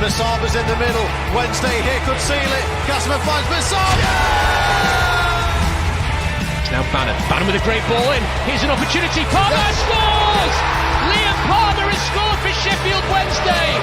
Masaba's in the middle. Wednesday here could seal it. Gassman finds Masaba. It's now Bannon. Bannon with a great ball in. Here's an opportunity. Palmer scores! Liam Palmer has scored for Sheffield Wednesday.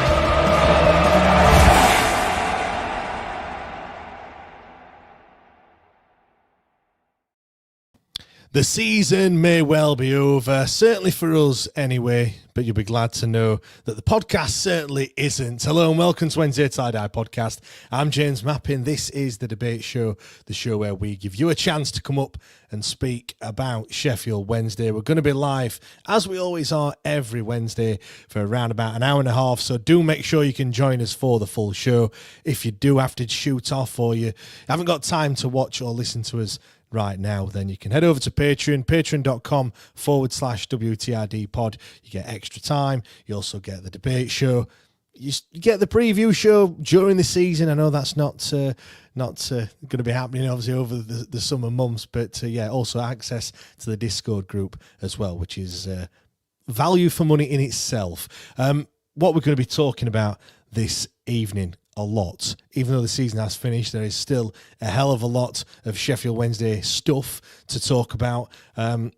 The season may well be over, certainly for us anyway, but you'll be glad to know that the podcast certainly isn't. Hello and welcome to Wednesday Tie-Dye Podcast. I'm James Mappin. This is the debate show, the show where we give you a chance to come up and speak about Sheffield Wednesday. We're going to be live, as we always are, every Wednesday for around about an hour and a half, so do make sure you can join us for the full show. If you do have to shoot off or you haven't got time to watch or listen to us right now, then you can head over to Patreon, patreon.com/WTID pod. You get extra time. You also get the debate show. You get the preview show during the season. I know that's not going to be happening, obviously, over the summer months, but also access to the Discord group as well, which is value for money in itself. What we're going to be talking about this evening, a lot. Even though the season has finished, there is still a hell of a lot of Sheffield Wednesday stuff to talk about. I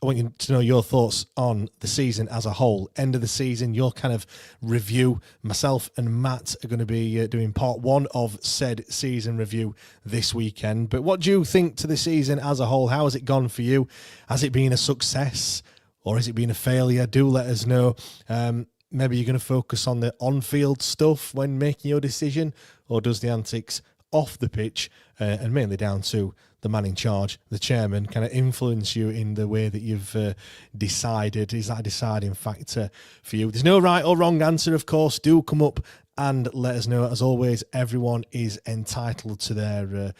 want you to know your thoughts on the season as a whole. End of the season, your kind of review. Myself and Matt are going to be doing part one of said season review this weekend. But what do you think to the season as a whole? How has it gone for you? Has it been a success or has it been a failure? Do let us know. Maybe you're going to focus on the on-field stuff when making your decision, or does the antics off the pitch and mainly down to the man in charge, the chairman, kind of influence you in the way that you've decided? Is that a deciding factor for you? There's no right or wrong answer, of course. Do come up and let us know. As always, everyone is entitled to their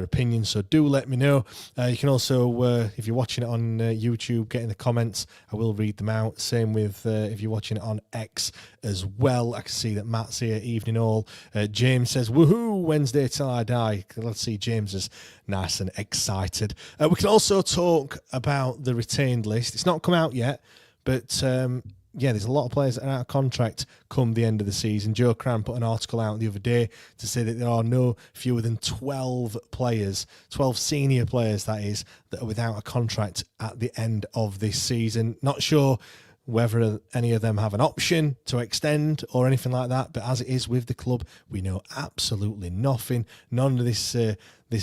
opinion, so do let me know. You can also, if you're watching it on YouTube, get in the comments. I will read them out. Same with if you're watching it on X as well. I can see that Matt's here. Evening all. James says, woohoo, Wednesday till I die. Let's see, James is nice and excited. We can also talk about the retained list. It's not come out yet, but there's a lot of players that are out of contract come the end of the season. Joe Cran put an article out the other day to say that there are no fewer than 12 players, 12 senior players, that is, that are without a contract at the end of this season. Not sure whether any of them have an option to extend or anything like that, but as it is with the club, we know absolutely nothing. None of this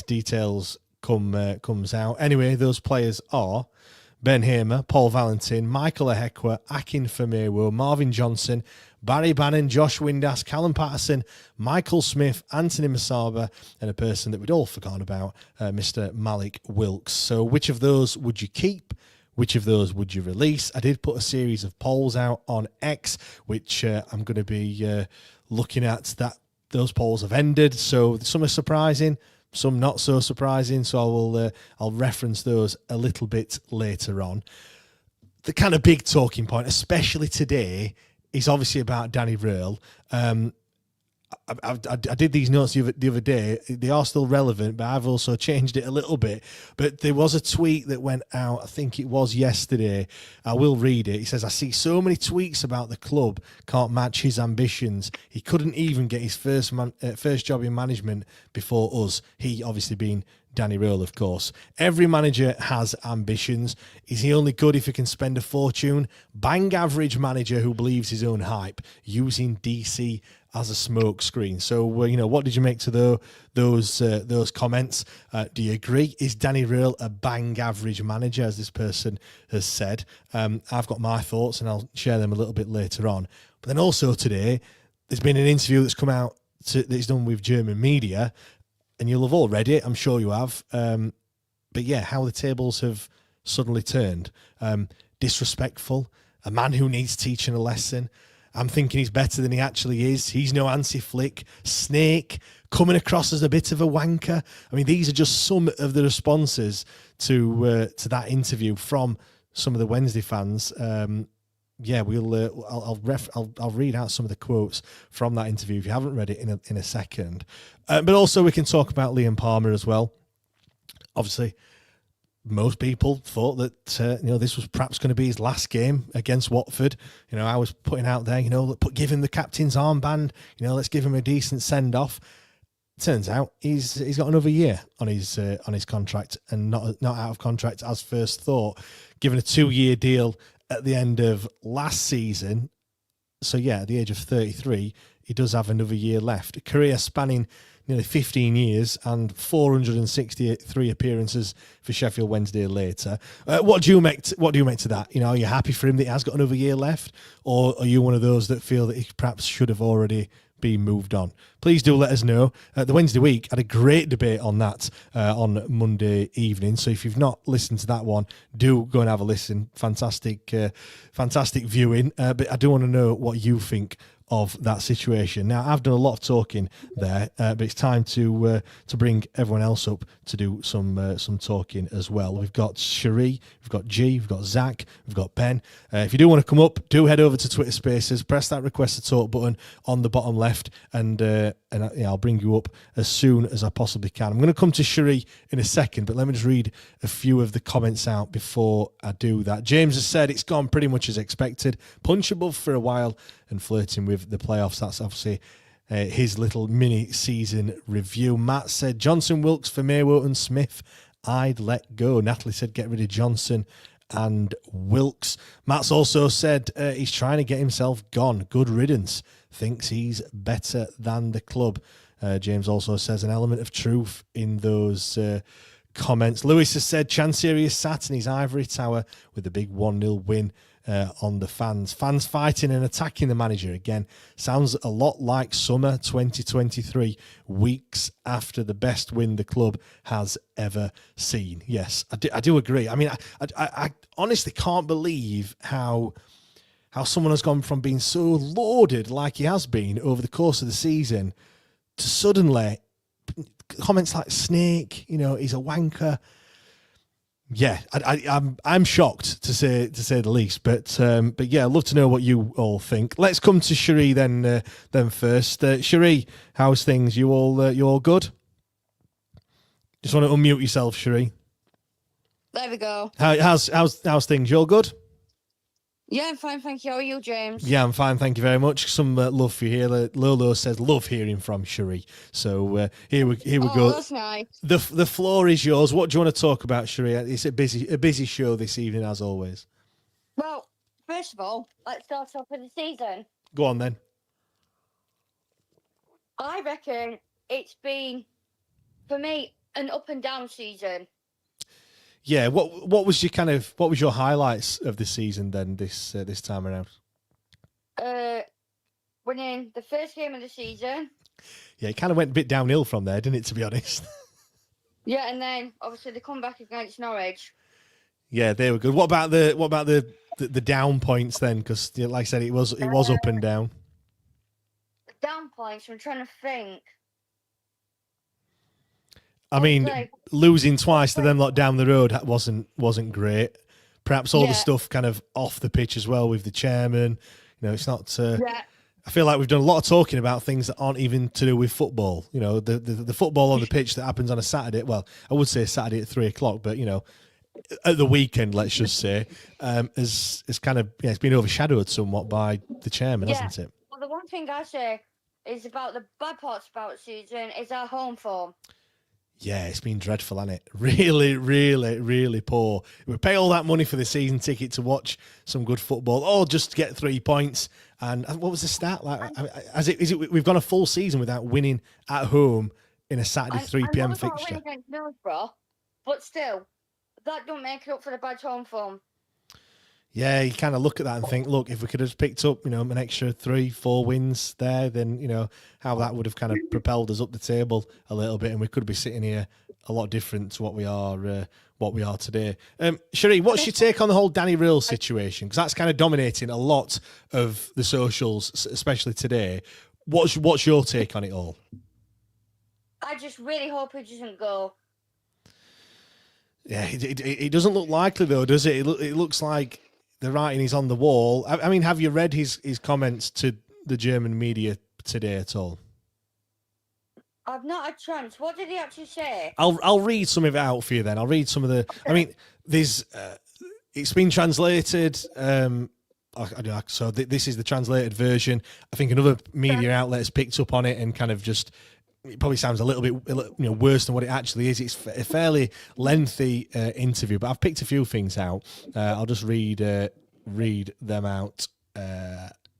details comes out. Anyway, those players are Ben Hamer, Paul Valentin, Michael Ehekwa, Akin Famewo, Marvin Johnson, Barry Bannon, Josh Windass, Callum Patterson, Michael Smith, Anthony Masaba, and a person that we'd all forgotten about, Mr. Malik Wilkes. So which of those would you keep? Which of those would you release? I did put a series of polls out on X, which I'm going to be looking at. That those polls have ended, so some are surprising, some not so surprising, so I'll reference those a little bit later on. The kind of big talking point, especially today, is obviously about Danny Röhl. I did these notes the other day. They are still relevant, but I've also changed it a little bit. But there was a tweet that went out, I think it was yesterday. I will read it. He says, I see so many tweets about the club can't match his ambitions. He couldn't even get his first job in management before us. He obviously being Danny Röhl, of course. Every manager has ambitions. Is he only good if he can spend a fortune? Bang average manager who believes his own hype, using DC as a smoke screen. So, what did you make to those comments? Do you agree? Is Danny Röhl a bang average manager, as this person has said? I've got my thoughts, and I'll share them a little bit later on. But then also today, there's been an interview that's come out that is done with German media, and you'll have all read it, I'm sure you have. But yeah, how the tables have suddenly turned. Disrespectful, a man who needs teaching a lesson. I'm thinking he's better than he actually is. He's no Hansi Flick. Snake, coming across as a bit of a wanker. I mean, these are just some of the responses to that interview from some of the Wednesday fans. I'll read out some of the quotes from that interview if you haven't read it in a second. But also we can talk about Liam Palmer as well. Obviously, most people thought that this was perhaps going to be his last game against Watford. I was putting out there, give him the captain's armband. Let's give him a decent send off. Turns out he's got another year on his contract, and not out of contract as first thought. Given a 2-year deal at the end of last season, so yeah, at the age of 33, he does have another year left. A career spanning nearly 15 years and 463 appearances for Sheffield Wednesday later. What do you make to that? Are you happy for him that he has got another year left, or are you one of those that feel that he perhaps should have already been moved on? Please do let us know. The Wednesday Week had a great debate on that on Monday evening. So if you've not listened to that one, do go and have a listen. Fantastic viewing. But I do want to know what you think of that situation. Now, I've done a lot of talking there, but it's time to bring everyone else up to do some talking as well. We've got Cherie, we've got G, we've got Zach, we've got Ben. If you do want to come up, do head over to Twitter Spaces, press that request to talk button on the bottom left, and I'll bring you up as soon as I possibly can. I'm going to come to Cherie in a second, but let me just read a few of the comments out before I do that. James has said it's gone pretty much as expected, punch above for a while and flirting with the playoffs. That's obviously his little mini season review. Matt said Johnson, Wilkes for Maywood and Smith, I'd let go. Natalie said get rid of Johnson and Wilkes. Matt's also said he's trying to get himself gone. Good riddance. Thinks he's better than the club. James also says an element of truth in those comments. Lewis has said Chancery is sat in his ivory tower with a big 1-0 win on the fans. Fans fighting and attacking the manager again. Sounds a lot like summer 2023, weeks after the best win the club has ever seen. Yes, I do agree. I mean, I honestly can't believe how someone has gone from being so lauded like he has been over the course of the season to suddenly comments like snake, he's a wanker. Yeah, I'm shocked to say the least, but yeah, I'd love to know what you all think. Let's come to Cherie then first. Cherie, how's things? You all good? Just want to unmute yourself, Cherie. There we go. How's things? You all good? Yeah, I'm fine, thank you. How are you, James? Yeah, I'm fine, thank you very much. Some love for you here. Lolo says love hearing from Cherie. So here we go. That's nice. The floor is yours. What do you want to talk about, Cherie? It's a busy show this evening, as always. Well, first of all, let's start off with the season. Go on then. I reckon it's been, for me, an up and down season. Yeah, what was your highlights of the season then this time around? Winning the first game of the season. Yeah, it kind of went a bit downhill from there, didn't it? To be honest. Yeah, and then obviously the comeback against Norwich. Yeah, they were good. What about the down points then? Because like I said, it was up and down. Down points. I'm trying to think. I mean, losing twice to them lot down the road wasn't great. Perhaps all the stuff kind of off the pitch as well with the chairman. It's not. I feel like we've done a lot of talking about things that aren't even to do with football. The football on the pitch that happens on a Saturday. Well, I would say Saturday at 3:00, but at the weekend, let's just say, is kind of it's been overshadowed somewhat by the chairman, hasn't it? Well, the one thing I say is about the bad parts about the season is our home form. Yeah, it's been dreadful, hasn't it? Really, really, really poor. We pay all that money for the season ticket to watch some good football, or just to get 3 points. And what was the stat like? We've gone a full season without winning at home in a Saturday 3 p.m. fixture. Win against Middlesbrough, but still, that don't make it up for the bad home form. Yeah, you kind of look at that and think, look, if we could have picked up, an extra 3-4 wins there, then, how that would have kind of propelled us up the table a little bit, and we could be sitting here a lot different to what we are today. Cherie, what's your take on the whole Danny Röhl situation? Because that's kind of dominating a lot of the socials, especially today. What's your take on it all? I just really hope he doesn't go. Yeah, it doesn't look likely though, does it? It looks like the writing is on the wall. I mean, have you read his comments to the German media today at all? I've not had a chance. What did he actually say? I'll read some of it out for you then. I'll read some of the. I mean, there's it's been translated. So this is the translated version. I think another media outlet has picked up on it and kind of just. It probably sounds a little bit worse than what it actually is. It's a fairly lengthy interview, but I've picked a few things out. I'll just read them out.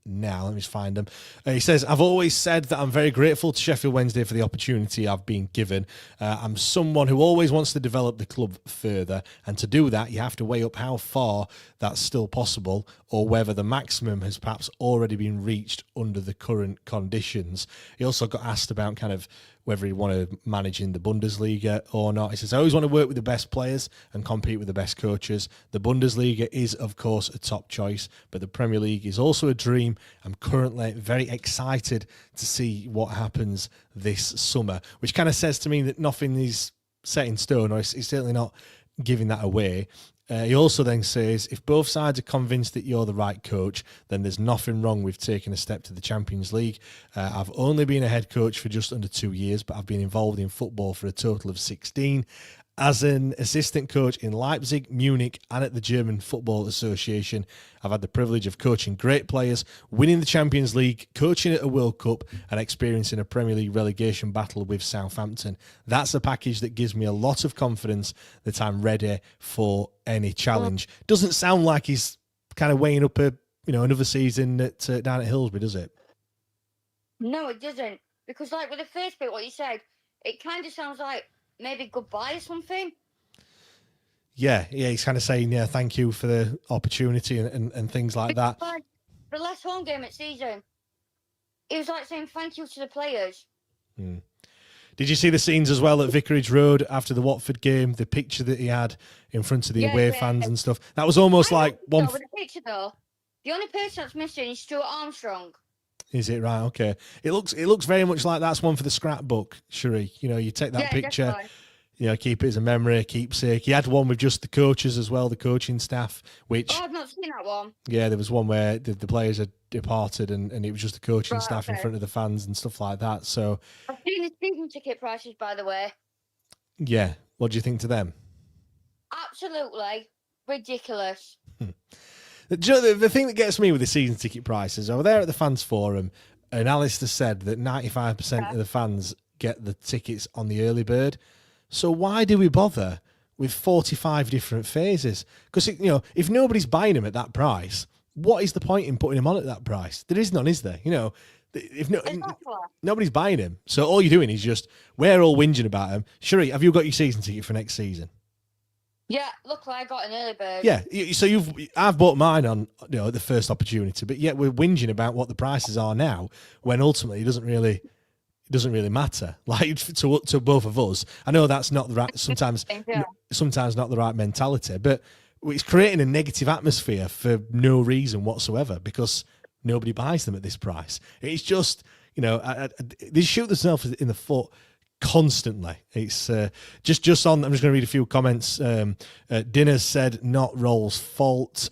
Now, let me just find them. He says, I've always said that I'm very grateful to Sheffield Wednesday for the opportunity I've been given. I'm someone who always wants to develop the club further, and to do that, you have to weigh up how far that's still possible or whether the maximum has perhaps already been reached under the current conditions. He also got asked about kind of whether he wanted to manage in the Bundesliga or not. He says, I always want to work with the best players and compete with the best coaches. The Bundesliga is, of course, a top choice, but the Premier League is also a dream. I'm currently very excited to see what happens this summer, which kind of says to me that nothing is set in stone, or it's certainly not giving that away. He also then says, if both sides are convinced that you're the right coach, then there's nothing wrong with taking a step to the Champions League. I've only been a head coach for just under 2 years, but I've been involved in football for a total of 16. As an assistant coach in Leipzig, Munich, and at the German Football Association, I've had the privilege of coaching great players, winning the Champions League, coaching at a World Cup, and experiencing a Premier League relegation battle with Southampton. That's a package that gives me a lot of confidence that I'm ready for any challenge. Doesn't sound like he's kind of weighing up another season down at Hillsborough, does it? No, it doesn't. Because like with the first bit, what you said, it kind of sounds like maybe goodbye or something. Yeah, he's kind of saying, thank you for the opportunity and things like that. Like the last home game at season, it was like saying thank you to the players. Did you see the scenes as well at Vicarage Road after the Watford game? The picture that he had in front of the away fans and stuff. That was almost like one. With the picture though, the only person that's missing is Stuart Armstrong. Is it right? Okay. It looks very much like that's one for the scrapbook, Cherie. You take that picture, definitely. Keep it as a memory, keepsake. He had one with just the coaches as well, the coaching staff, which... Oh, I've not seen that one. Yeah, there was one where the players had departed and it was just the coaching staff in front of the fans and stuff like that. So I've seen the season ticket prices, by the way. Yeah. What do you think to them? Absolutely ridiculous. The thing that gets me with the season ticket prices, over there at the fans forum, and Alistair said that 95% of the fans get the tickets on the early bird. So why do we bother with 45 different phases? Because if nobody's buying them at that price, what is the point in putting them on at that price? There is none, is there? If nobody's buying them, so all you're doing is just we're all whinging about them. Cherie, have you got your season ticket for next season? Yeah, luckily I got an early bird. Yeah, so I've bought mine on the first opportunity, but yet we're whinging about what the prices are now, when ultimately it doesn't really matter. Like to both of us, I know that's not the right sometimes not the right mentality, but it's creating a negative atmosphere for no reason whatsoever because nobody buys them at this price. It's just they shoot themselves in the foot constantly. It's just on. I'm just going to read a few comments. Dinner said not Roll's fault.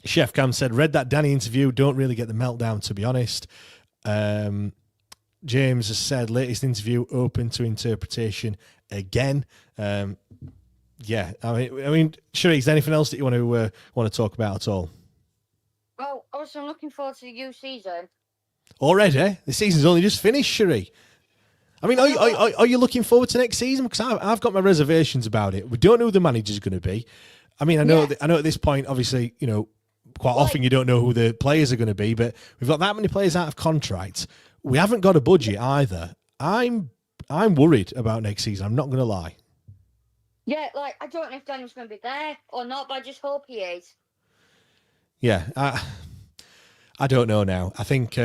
Chef Cam said read that Danny interview. Don't really get the meltdown to be honest. James has said latest interview open to interpretation again. Yeah, I mean, Cherie, is there anything else that you want to talk about at all? Well, also I'm looking forward to the new season. Already, the season's only just finished, Cherie. I mean, are you looking forward to next season? Because I've got my reservations about it. We don't know who the manager's going to be. I mean, I know at this point, obviously, quite often you don't know who the players are going to be, but we've got that many players out of contract. We haven't got a budget either. I'm worried about next season. I'm not going to lie. Yeah, I don't know if Daniel's going to be there or not, but I just hope he is. Yeah, I don't know now. I think.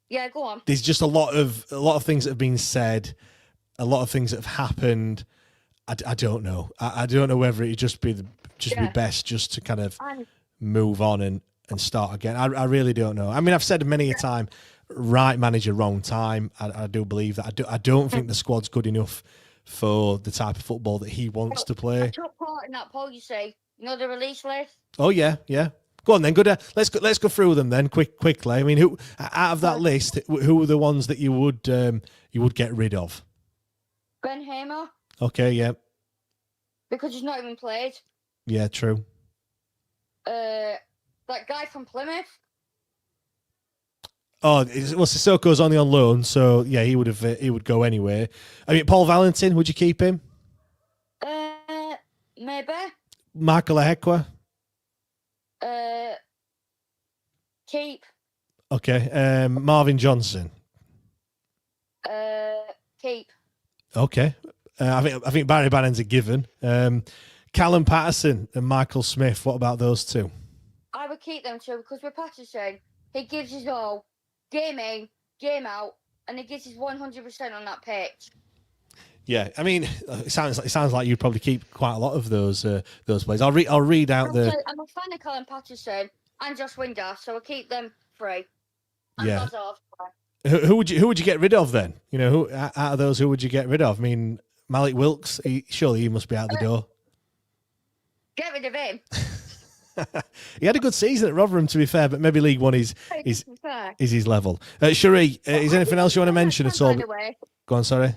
Yeah, go on. There's just a lot of things that have been said, a lot of things that have happened. I don't know. I don't know whether it'd just be best just to kind of move on and start again. I really don't know. I mean, I've said many a time, right manager, wrong time. I do believe that. I don't think the squad's good enough for the type of football that he wants to play. I took part in that poll, you see. The release list? Oh, yeah. Go on then. Good. Let's go through them then quickly. I mean, who out of that list, who are the ones that you would get rid of? Ben Hamer. Okay. Yeah. Because he's not even played. Yeah. True. That guy from Plymouth. Oh, well, Sissoko's only on loan, so yeah, he would go anyway. I mean, Paul Valentin, would you keep him? Maybe. Michael Ehekwa? Keep. Okay. Marvin Johnson? Keep. Okay. I think Barry Bannon's a given. Callum Patterson and Michael Smith, what about those two? I would keep them too, because with Patterson, he gives his all, game in, game out, and he gives his 100% on that pitch. Yeah, I mean, it sounds like you'd probably keep quite a lot of those players. I'll read out the. I'm a fan of Callum Patterson and Josh Winder, so I'll keep them free. And Yeah. Lazard. Who would you get rid of then? You know, who out of those, who would you get rid of? I mean, Malik Wilkes, surely he must be out the door. Get rid of him. He had a good season at Rotherham, to be fair, but maybe League One is his level. Cherie, is anything else you want to mention at all? Go on, sorry.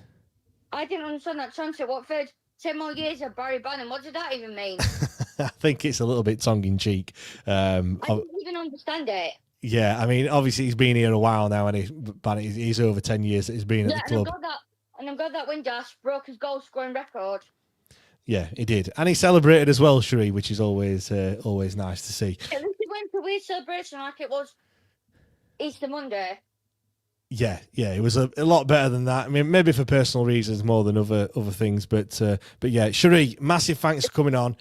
I didn't understand that transfer. Watford, 10 more years of Barry Bannon. What did that even mean? I think it's a little bit tongue-in-cheek. I didn't even understand it. Yeah, I mean, obviously he's been here a while now, and he's over 10 years that he's been at the club. And I'm glad that Windass broke his goal-scoring record. Yeah, he did. And he celebrated as well, Cherie, which is always nice to see. At least he went for a weird celebration like it was Easter Monday. Yeah, it was a lot better than that. I mean, maybe for personal reasons more than other things, but yeah, Cherie, massive thanks for coming on.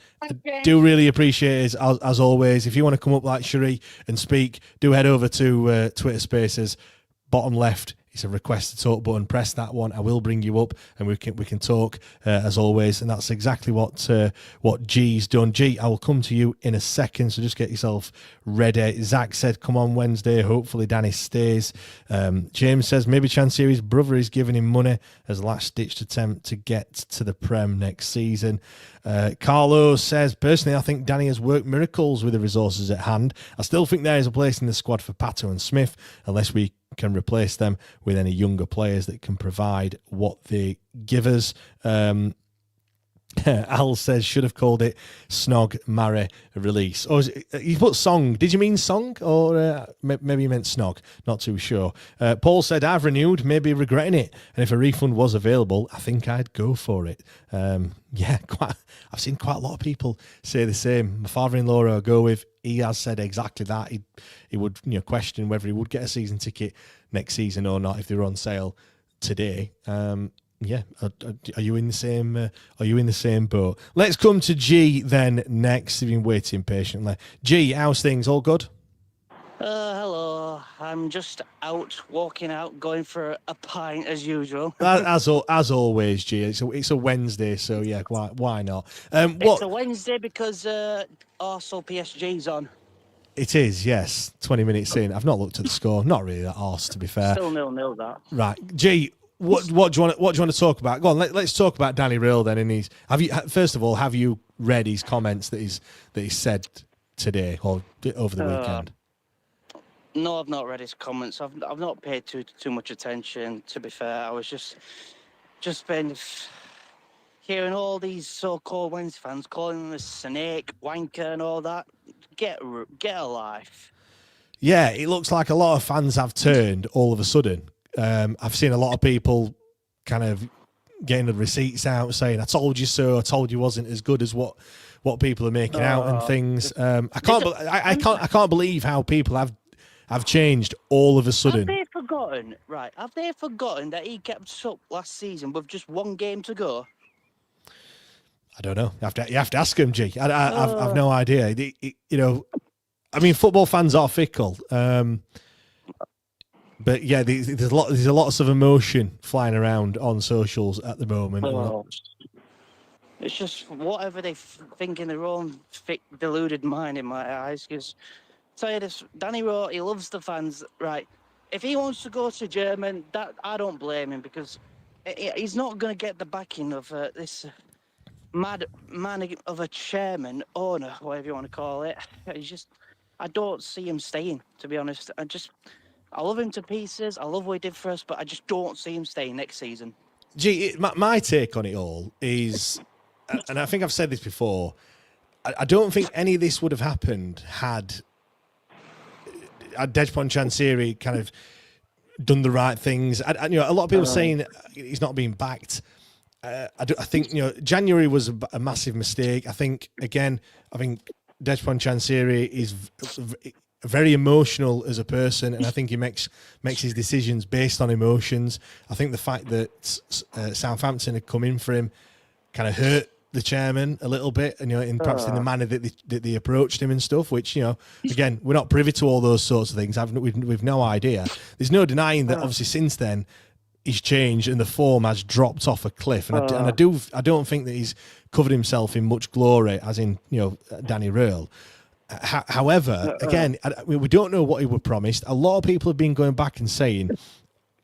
Do really appreciate it as always. If you want to come up like Cherie and speak, do head over to Twitter Spaces, bottom left. It's a request to talk button. Press that one. I will bring you up, and we can talk as always. And that's exactly what G's done. G, I will come to you in a second, so just get yourself ready. Zach said, "Come on Wednesday. Hopefully Danny stays." James says maybe Chansiri's brother is giving him money as a last-ditched attempt to get to the Prem next season. Carlo says, personally, I think Danny has worked miracles with the resources at hand. I still think there is a place in the squad for Pato and Smith, unless we can replace them with any younger players that can provide what they give us. Al says, should have called it Snog Marry Release. Or you put song. Did you mean song? Or maybe you meant snog? Not too sure. Paul said, I've renewed, maybe regretting it. And if a refund was available, I think I'd go for it. Yeah, I've seen quite a lot of people say the same. My father-in-law I'll go with, he has said exactly that. He would question whether he would get a season ticket next season or not if they were on sale today. Yeah, are you in the same? Are you in the same boat? Let's come to G then next. You've been waiting patiently. G, how's things? All good? Hello. I'm just walking out, going for a pint as usual. As always, G. It's a Wednesday, so yeah, why not? It's a Wednesday because Arsenal PSG's on. It is, yes. 20 minutes in. I've not looked at the score. Not really that arse, to be fair. Still 0-0 that. Right, G. What do you want to talk about? Go on, let's talk about Danny Röhl then. First of all, have you read his comments that he said today or over the weekend? No, I've not read his comments. I've not paid too much attention. To be fair, I was just been hearing all these so-called Wednesday fans calling him a snake, wanker, and all that. Get a life. Yeah, it looks like a lot of fans have turned all of a sudden. I've seen a lot of people kind of getting the receipts out saying, I told you so, I told you wasn't as good as what people are making out and things. I can't believe how people have changed all of a sudden. Have they forgotten that he kept us up last season with just one game to go? I don't know. You have to ask him, G. I've no idea. I mean, football fans are fickle. But yeah, there's lots of emotion flying around on socials at the moment. It's just whatever they think in their own deluded mind, in my eyes. Because tell you this, Danny Röhl, he loves the fans, right? If he wants to go to German, that I don't blame him, because he's not going to get the backing of this mad man of a chairman, owner, whatever you want to call it. I don't see him staying, to be honest. I love him to pieces. I love what he did for us, but I just don't see him staying next season. Gee, my take on it all is, and I think I've said this before, I don't think any of this would have happened had Dejphon Chansiri kind of done the right things. A lot of people saying he's not being backed. I think January was a massive mistake. I think Dejphon Chansiri is very emotional as a person, and I think he makes his decisions based on emotions. I think the fact that Southampton had come in for him kind of hurt the chairman a little bit, and perhaps in the manner that they approached him and stuff. Which again, we're not privy to all those sorts of things. We've no idea. There's no denying that. Obviously, since then, he's changed and the form has dropped off a cliff. And I don't think that he's covered himself in much glory, as in Danny Röhl. However, again, we don't know what he was promised. A lot of people have been going back and saying,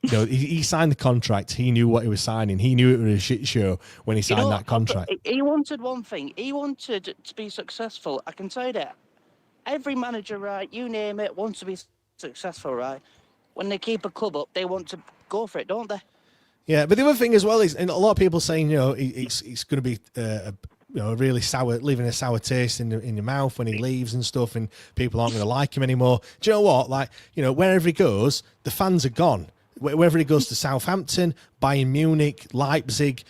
he signed the contract. He knew what he was signing. He knew it was a shit show when he signed that contract. He wanted one thing. He wanted to be successful. I can tell you that. Every manager, right, you name it, wants to be successful, right? When they keep a club up, they want to go for it, don't they? Yeah, but the other thing as well is, and a lot of people saying, it's going to be really sour, leaving a sour taste in your mouth when he leaves and stuff, and people aren't going to like him anymore. Do you know what? Like, wherever he goes, the fans are gone. Wherever he goes to Southampton, Bayern Munich, Leipzig,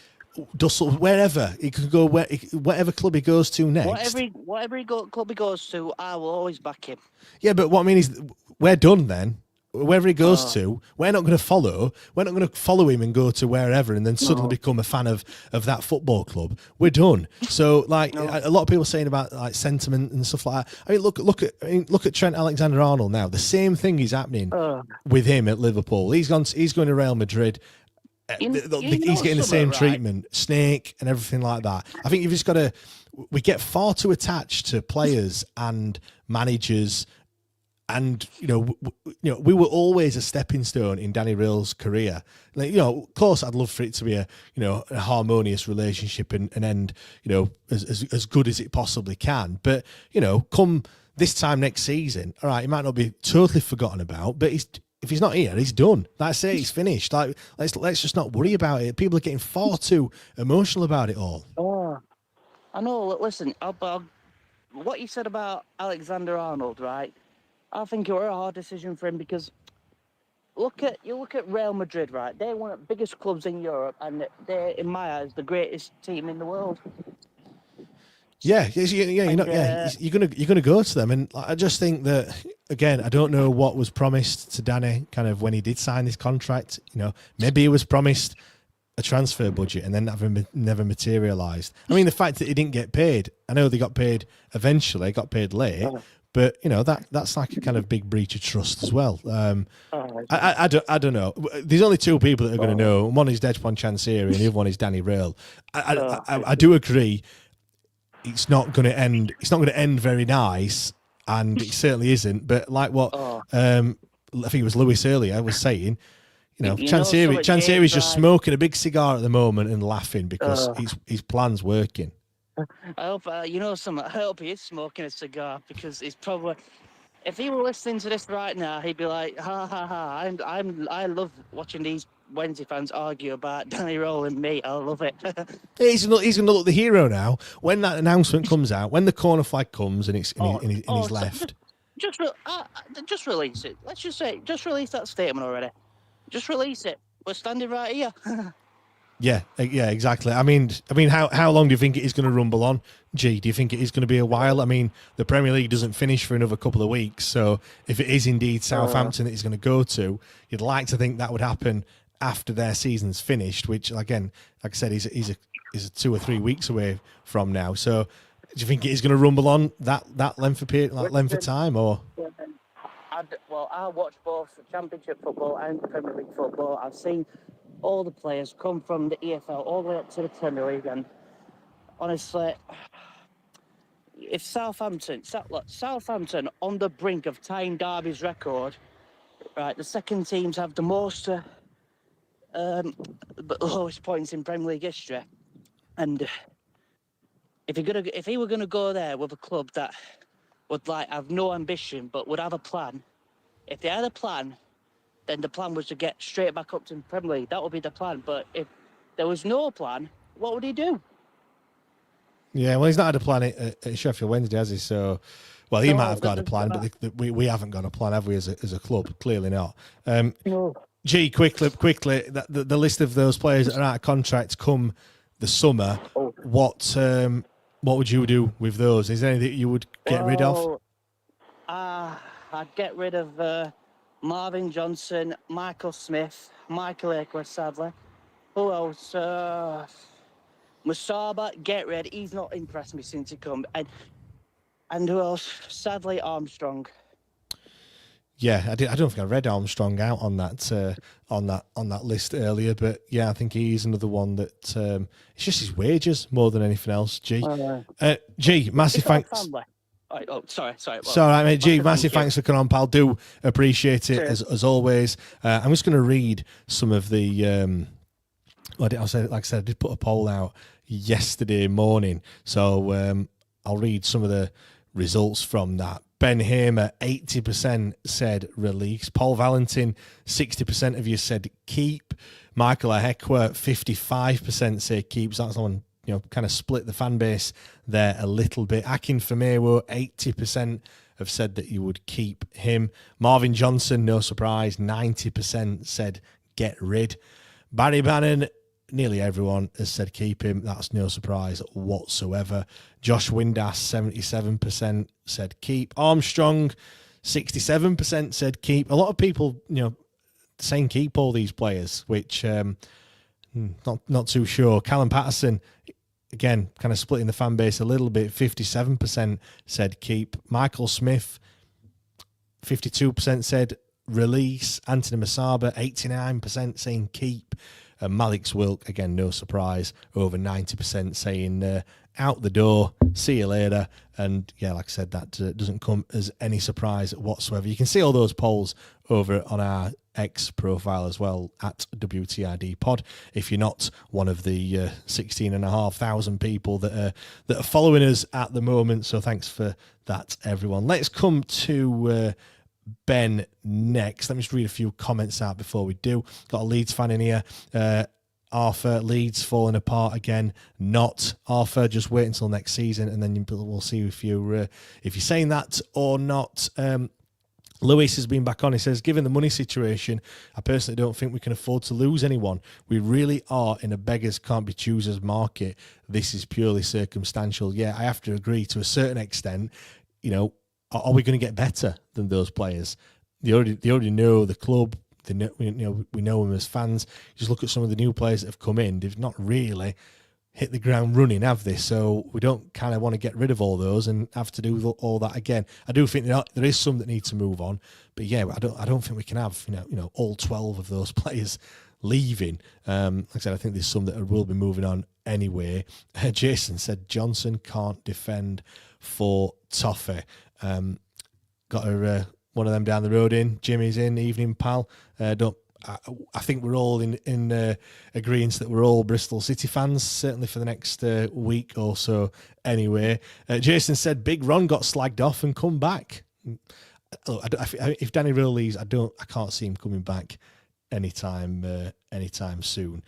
Dusseldorf, wherever he could go, whatever club he goes to next. Whatever club he goes to, I will always back him. Yeah, but what I mean is, we're done then. Wherever he goes to, we're not going to follow. We're not going to follow him and go to wherever and then suddenly become a fan of that football club. We're done. So, a lot of people saying about like sentiment and stuff like that. I mean, look at Trent Alexander-Arnold now. The same thing is happening with him at Liverpool. He's going to Real Madrid. He's getting the same treatment, snake and everything like that. I think you've just got to. We get far too attached to players and managers. And we were always a stepping stone in Danny Röhl's career. Of course, I'd love for it to be a harmonious relationship and end as good as it possibly can. But come this time next season, all right, he might not be totally forgotten about. But if he's not here, he's done. That's it. He's finished. Like let's just not worry about it. People are getting far too emotional about it all. Oh, I know. Listen, what you said about Alexander-Arnold, right? I think it was a hard decision for him because look at Real Madrid, right? They're one of the biggest clubs in Europe, and they're, in my eyes, the greatest team in the world. Yeah, you're gonna go to them, and I just think that again, I don't know what was promised to Danny kind of when he did sign his contract. Maybe he was promised a transfer budget and then never materialised. I mean, the fact that he didn't get paid, I know they got paid eventually, got paid late. But that's like a kind of big breach of trust as well. I don't know. There's only two people that are going to know. One is Dejphon Chansiri and the other one is Danny Röhl. I do agree. It's not going to end. It's not going to end very nice, and it certainly isn't. But like what I think it was Lewis earlier was saying, Chansiri's just smoking a big cigar at the moment and laughing because his plan's working. I hope something. I hope he is smoking a cigar because he's probably. If he were listening to this right now, he'd be like, "Ha ha ha! I love watching these Wednesday fans argue about Danny Röhl and me. I love it." He's going to look the hero now when that announcement comes out, when the corner flag comes and it's in his left. Just release it. Let's just say, just release that statement already. Just release it. We're standing right here. Yeah, exactly. I mean, how long do you think it is going to rumble on? G, do you think it is going to be a while? I mean, the Premier League doesn't finish for another couple of weeks, so if it is indeed Southampton that he's going to go to, you'd like to think that would happen after their season's finished, which again, like I said, is 2 or 3 weeks away from now. So, do you think it is going to rumble on that length of period, length of time, or? I watch both the Championship football and Premier League football. I've seen all the players come from the EFL all the way up to the Premier League, and honestly, if Southampton on the brink of tying Derby's record, right? The second teams have the most, lowest points in Premier League history, and if he were gonna go there with a club that would like have no ambition, but would have a plan. If they had a plan, then the plan was to get straight back up to the Premier League. That would be the plan. But if there was no plan, what would he do? Yeah, well, he's not had a plan at Sheffield Wednesday, has he? So, well, he might have got a plan, but we haven't got a plan, have we, as a club? Clearly not. No. Gee, quickly, the list of those players that are out of contract come the summer. What would you do with those? Is there anything you would get rid of? I'd get rid of Marvin Johnson, Michael Smith, Michael Ackworth, sadly. Who else? Musaba, get rid. He's not impressed me since he come. And who else? Sadly, Armstrong. Yeah, I don't think I read Armstrong out on that list earlier, but yeah, I think he's another one that it's just his wages more than anything else. G, massive thanks. Oh, sorry. It's all right, mate. G, massive thanks for coming on, pal. Do appreciate it as always. I'm just going to read some of the. Like I said, I did put a poll out yesterday morning, so I'll read some of the results from that. Ben Hamer, 80% said release. Paul Valentin, 60% of you said keep. Michael Aheckworth, 55% say keep. So that's one, kind of split the fan base there a little bit. Akin Famewo, 80% have said that you would keep him. Marvin Johnson, no surprise, 90% said get rid. Barry Bannon, nearly everyone has said keep him. That's no surprise whatsoever. Josh Windass, 77% said keep. Armstrong, 67% said keep. A lot of people, saying keep all these players, which not too sure. Callum Patterson, again, kind of splitting the fan base a little bit. 57% said keep. Michael Smith, 52% said release. Anthony Masaba, 89% saying keep. Malik's Wilk, again, no surprise, over 90% saying out the door, see you later. And yeah, like I said, that doesn't come as any surprise whatsoever. You can see all those polls over on our X profile as well, at WTID Pod, if you're not one of the 16,500 people that are following us at the moment. So thanks for that, everyone. Let's come to Ben next. Let me just read a few comments out before we do. Got a Leeds fan in here. Arthur, Leeds falling apart again. Not Arthur. Just wait until next season, and then we'll see if you're saying that or not. Lewis has been back on. He says, given the money situation, I personally don't think we can afford to lose anyone. We really are in a beggars can't be choosers market. This is purely circumstantial. Yeah, I have to agree to a certain extent. Are we going to get better than those players? They already know the club. They know, we know them as fans. Just look at some of the new players that have come in. They've not really hit the ground running, have they? So we don't kind of want to get rid of all those and have to do all that again. I do think there is some that need to move on, but yeah, I don't think we can have all 12 of those players leaving. Like I said, I think there's some that will be moving on anyway. Jason said Johnson can't defend for Toffee. Got one of them down the road in. Jimmy's in. Evening, pal. I think we're all in agreement that we're all Bristol City fans, certainly for the next week or so. Anyway, Jason said Big Ron got slagged off and come back. Look, if Danny Rowe leaves, I can't see him coming back anytime soon.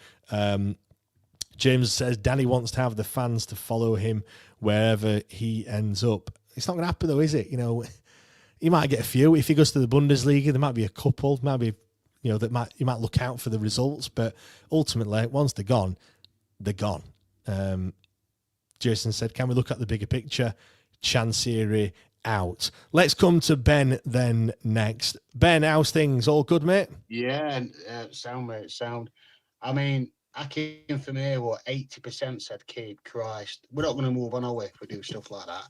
James says Danny wants to have the fans to follow him wherever he ends up. It's not going to happen though, is it? He might get a few. If he goes to the Bundesliga, there might be a couple. Maybe you might look out for the results. But ultimately, once they're gone, they're gone. Jason said, "Can we look at the bigger picture?" Chancery out. Let's come to Ben then next. Ben, how's things? All good, mate? Yeah, sound, mate. Sound. I mean, I came from here. 80% said keep. Christ, we're not going to move on our way if we do stuff like that.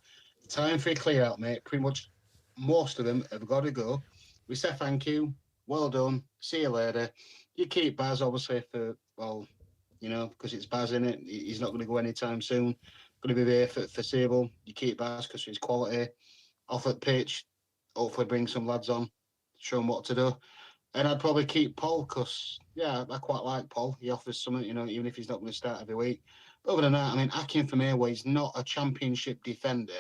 Time for a clear out, mate. Pretty much most of them have got to go. We say thank you, well done, see you later. You keep Baz, obviously, because it's Baz, in it. He's not going to go anytime soon. Going to be there for foreseeable. You keep Baz because of his quality. Off at pitch, hopefully bring some lads on, show them what to do. And I'd probably keep Paul because, yeah, I quite like Paul. He offers something, even if he's not going to start every week. But other than that, I mean, Akin from Airway is not a championship defender.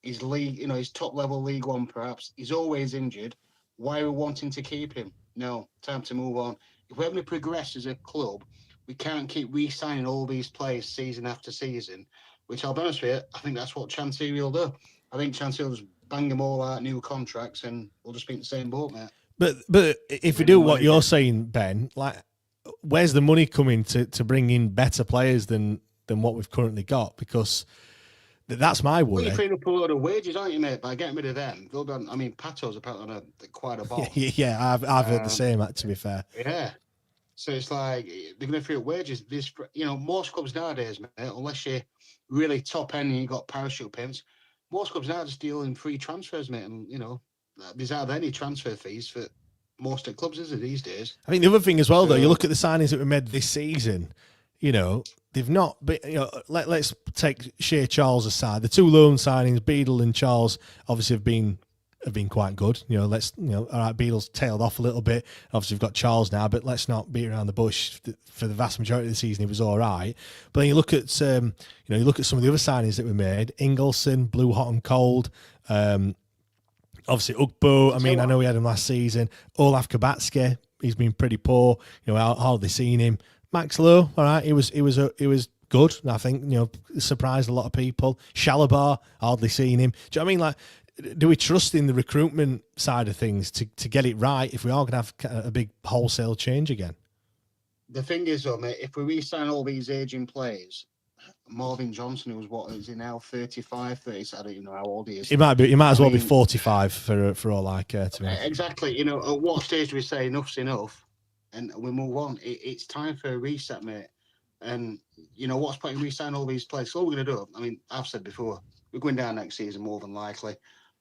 His league, his top level League One, perhaps. He's always injured. Why are we wanting to keep him? No, time to move on. If we're going to progress as a club, we can't keep re-signing all these players season after season. Which I'll be honest with you, I think that's what Chancery will do. I think Chancery will just bang them all out new contracts, and we'll just be in the same boat, mate. But if we do what you're saying, Ben, like, where's the money coming to bring in better players than what we've currently got? Because that's my worry. Well, you're freeing up a lot of wages, aren't you, mate? By getting rid of them, they'll be on, I mean, Pato's apparently on quite a boss. Yeah, I've heard the same. To be fair, yeah. So it's like they're going to free up wages. This, most clubs nowadays, mate, unless you're really top end and you got parachute payments, most clubs now just deal in free transfers, mate. And there's hardly any transfer fees for most of the clubs, is it, these days? I think the other thing as well, though, you look at the signings that we made this season. They've not been, let's take Shea Charles aside. The two loan signings, Beadle and Charles, obviously have been quite good. All right, Beadle's tailed off a little bit. Obviously, we've got Charles now, but let's not beat around the bush. For the vast majority of the season, he was all right. But then you look at, some of the other signings that we made. Ingleson, blew hot and cold. Obviously, Ugbo. I know we had him last season. Olaf Kabatske, he's been pretty poor. Hardly seen him. Max Lowe, all right, he was good. I think surprised a lot of people. Shalabar, hardly seen him. Do you know what I mean? Like, do we trust in the recruitment side of things to get it right if we are going to have a big wholesale change again? The thing is, though, mate, if we re-sign all these aging players, Marvin Johnson, is he now 35, 30? I don't even know how old he is. He might as well be 45 for all I care, to me. Exactly. At what stage do we say enough's enough and we move on? It's time for a reset, mate. And, what's point in re-signing all these players? So what we're going to do, I mean, I've said before, we're going down next season more than likely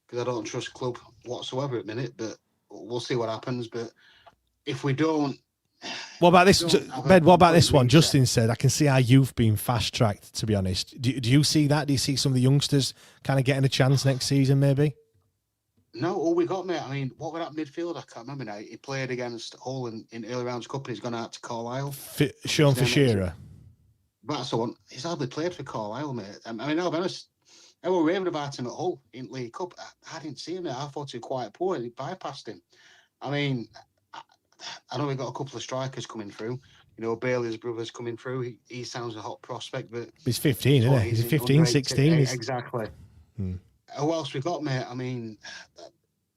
because I don't trust club whatsoever at the minute, but we'll see what happens. But if we don't... What about this, Ben? What about this one? Justin said, I can see our youth being fast-tracked, to be honest. Do you see that? Do you see some of the youngsters kind of getting a chance next season, maybe? No, all we got, mate. I mean, what were that midfield? I can't remember now. He played against Hull in early rounds cup and he's gone out to Carlisle. Sean Fisher. That's the one. He's hardly played for Carlisle, mate. I mean, I'll be honest, I was raving about him at Hull in League Cup. I didn't see him there. I thought he was quite poor. He bypassed him. I mean, I know we got a couple of strikers coming through. Bailey's brother's coming through. He sounds a hot prospect, but he's 15, isn't he? He's 15, 16. Exactly. Who else we got, mate? I mean,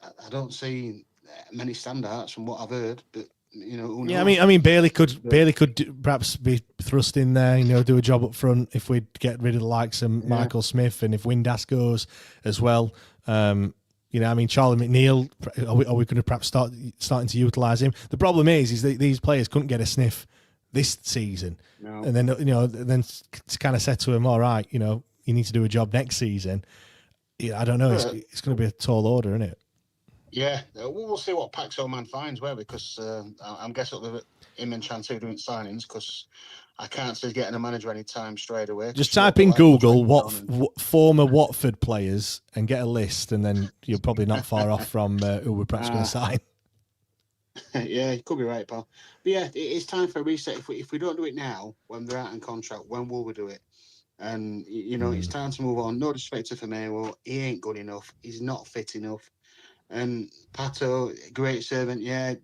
I don't see many standouts from what I've heard, but who knows? Yeah, I mean, Bailey could perhaps be thrust in there. Do a job up front if we get rid of the likes of Michael Smith and if Windass goes as well. Charlie McNeil. Are we going to perhaps starting to utilise him? The problem is that these players couldn't get a sniff this season, and then then to kind of said to him, all right, you need to do a job next season. I don't know. It's going to be a tall order, isn't it? Yeah, we'll see what Paxo Man finds where, because I'm guessing with him and Chancery doing signings, because I can't see getting a manager anytime straight away. Just type in Google former Watford players and get a list, and then you're probably not far off from who we're perhaps going to sign. Yeah, you could be right, pal. But yeah, it's time for a reset. If we don't do it now, when they're out in contract, when will we do it? And, it's time to move on. No disrespect to Firmino. He ain't good enough. He's not fit enough. And Pato, great servant. Yeah,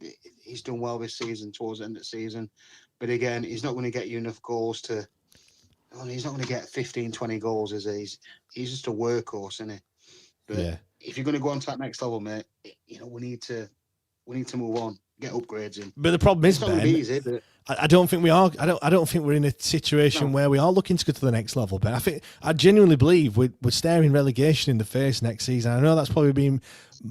he's done well this season towards the end of the season. But again, he's not going to get you enough goals he's not going to get 15, 20 goals, is he? He's just a workhorse, isn't he? But if you're going to go on to that next level, mate, we need to move on, get upgrades in. But the problem is, Ben, easy, but... I don't think we are. I don't think we're in a situation where we are looking to go to the next level. But I genuinely believe we're staring relegation in the face next season. I know that's probably been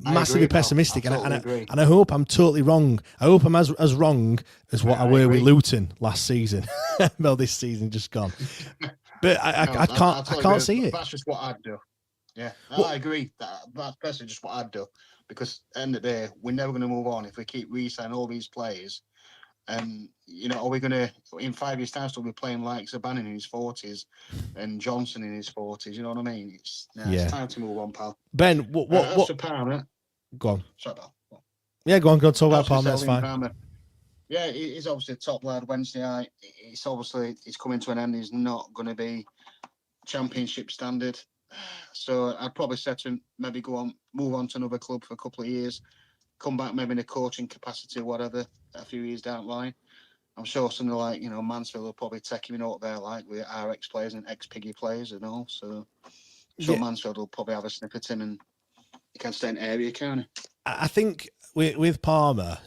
massively pessimistic, and I hope I'm totally wrong. I hope I'm as wrong as what I were with Luton last season. Well, this season just gone. But I can't see it. That's just what I'd do. Yeah, I agree. That's basically just what I'd do, because at the end of the day, we're never going to move on if we keep re-signing all these players. And, are we going to, in 5 years' time, still be playing like Zaban in his 40s and Johnson in his 40s? You know what I mean? It's time to move on, pal. Ben, what? Palmer. Go on. Sorry, pal. Yeah, go on. Talk about Palmer. That's fine. Palmer. Yeah, he's obviously a top lad. Wednesday, it's coming to an end. He's not going to be championship standard. So I'd probably say to him, maybe move on to another club for a couple of years, come back maybe in a coaching capacity, whatever, a few years down the line. I'm sure something like, Mansfield will probably take him out there, like with our ex-players and ex-Piggy players and all. So I'm sure Mansfield will probably have a sniff at him and he can stay in the area, can't he? I think with Palmer,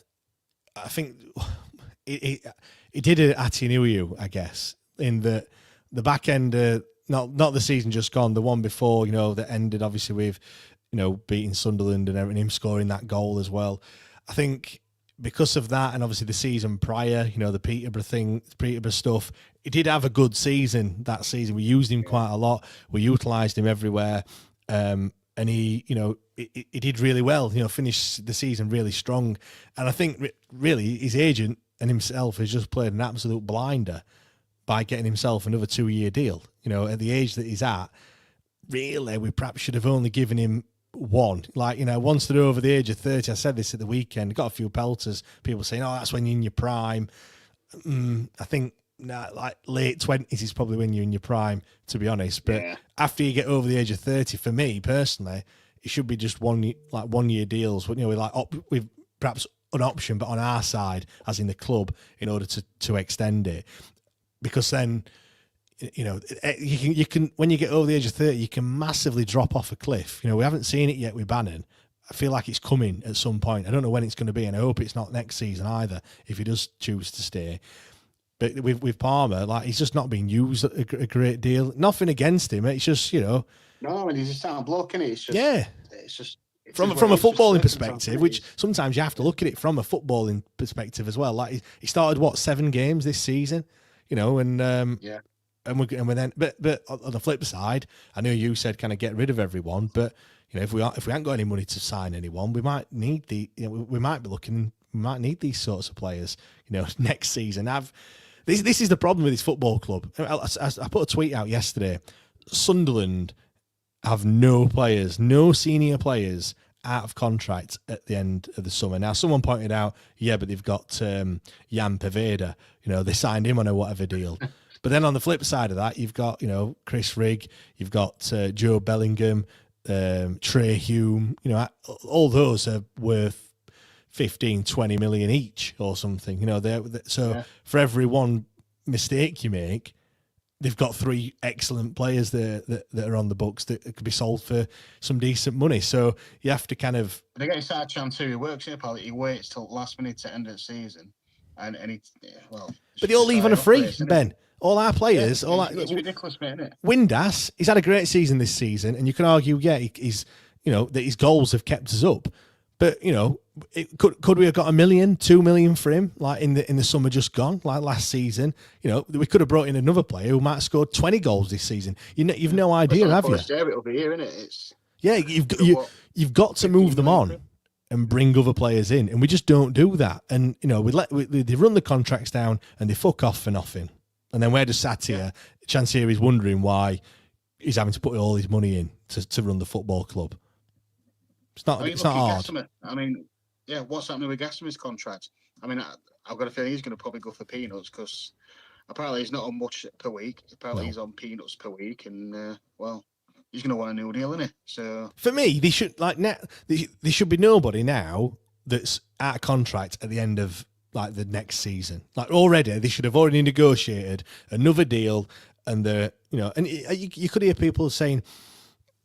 I think it did it at Atinuyu, I guess, in the back end, not the season just gone, the one before, that ended obviously with, beating Sunderland and everything, him scoring that goal as well. I think because of that, and obviously the season prior, the Peterborough stuff, he did have a good season that season. We used him quite a lot. We utilised him everywhere. And he, he did really well, finished the season really strong. And I think really his agent and himself has just played an absolute blinder by getting himself another 2-year deal. At the age that he's at, really, we perhaps should have only given him one. Like, once they're over the age of 30, I said this at the weekend, got a few pelters, people saying, oh, that's when you're in your prime. I think like late 20s is probably when you're in your prime, to be honest. But after you get over the age of 30, for me personally, it should be just 1 year deals. With perhaps an option, but on our side, as in the club, in order to extend it, because then you can when you get over the age of 30, you can massively drop off a cliff. We haven't seen it yet with Bannon. I feel like it's coming at some point. I don't know when it's going to be, and I hope it's not next season either, if he does choose to stay. But with Palmer, like, he's just not being used a great deal. Nothing against him. It's just, No, and he's just not blocking it. It's just, it's just from a footballing perspective, which sometimes you have to look at it from a footballing perspective as well. Like, he started 7 games this season, and And we then, but on the flip side, I know you said kind of get rid of everyone, but if we haven't got any money to sign anyone, we might need we might need these sorts of players, next season. This is the problem with this football club. I put a tweet out yesterday. Sunderland have no senior players out of contract at the end of the summer. Now, someone pointed out, but they've got Jan Poveda. They signed him on a whatever deal. But then on the flip side of that, you've got, Chris Rigg, you've got Joe Bellingham, Trey Hume, all those are worth 15, 20 million each or something. For every one mistake you make, they've got 3 excellent players there that are on the books that could be sold for some decent money. So you have to kind of... They get a chance too. He works here, pal. He waits till last minute to end of the season. And he, well... But they all leave on a free, Ben. All our players, it's ridiculous, mate, isn't it? Windass, he's had a great season this season, and you can argue, he's that his goals have kept us up. But could we have got $1 million, $2 million for him, like in the summer just gone, like last season? We could have brought in another player who might have scored 20 goals this season. You've no idea, have you? It'll be here, isn't it? You've got to move them on and bring other players in, and we just don't do that. And they run the contracts down and they fuck off for nothing. And then we're just sat here. Chancellor is wondering why he's having to put all his money in to run the football club. It's not hard. What's happening with Gassama's contract? I've got a feeling he's going to probably go for peanuts because apparently he's not on much per week. Apparently he's on peanuts per week, and he's going to want a new deal, isn't he? So for me, they should there should be nobody now that's out of contract at the end of the next season. Already, they should have already negotiated another deal, and you could hear people saying,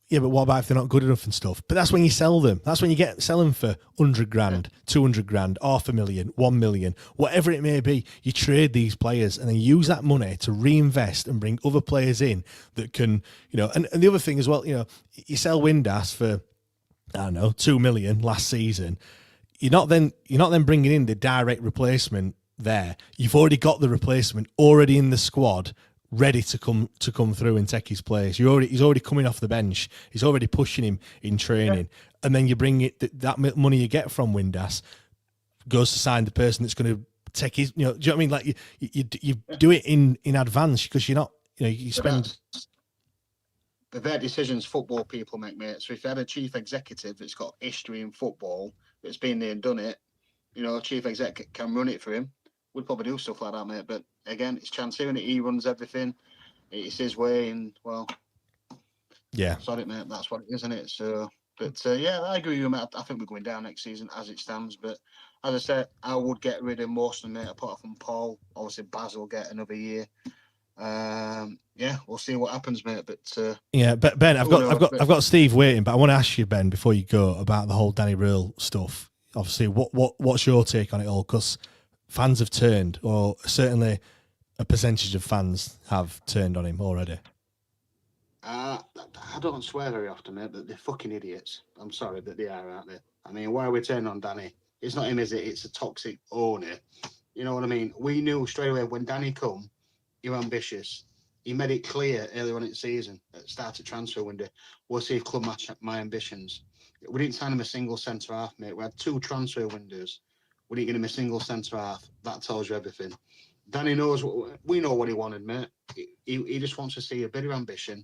but what about if they're not good enough and stuff? But that's when you sell them. That's when you sell them for 100 grand, 200 grand, $500,000, 1 million, whatever it may be. You trade these players and then use that money to reinvest and bring other players in that can, and the other thing as well, you sell Windass for, I don't know, 2 million last season. You're not then bringing in the direct replacement there. You've already got the replacement already in the squad, ready to come through and take his place. He's already coming off the bench. He's already pushing him in training, and then you bring it that money you get from Windass goes to sign the person that's going to take his. Do you know what I mean? Like you do it in advance because you're not. You spend. Their decisions football people make, mate. So if you had a chief executive that's got history in football, that's been there and done it, chief exec can run it for him. We'd probably do stuff like that, mate. But again, it's Chancellor, and he runs everything. It's his way, and Yeah. Sorry, mate. That's what it is, isn't it? So, but yeah, I agree with you, mate. I think we're going down next season as it stands. But as I said, I would get rid of most of them, mate, apart from Paul. Obviously, Baz will get another year. Yeah, we'll see what happens, mate. But yeah, but Ben, I've knows? got got Steve waiting, but I want to ask you, Ben, before you go, about the whole Danny Röhl stuff. Obviously, what's your take on it all? Because fans have turned, or certainly a percentage of fans have turned on him already. I don't swear very often, mate, but they're fucking idiots. I'm sorry, but they are, aren't they? I mean, why are we turning on Danny? It's not him, is it? It's a toxic owner. You know what I mean? We knew straight away when Danny come, you're ambitious. He made it clear earlier on in the season, at the start of transfer window, we'll see if club match my ambitions. We didn't sign him a single centre half, mate. We had 2 transfer windows. We didn't get him a single centre half. That tells you everything. Danny knows we know what he wanted, mate. He just wants to see a bit of ambition,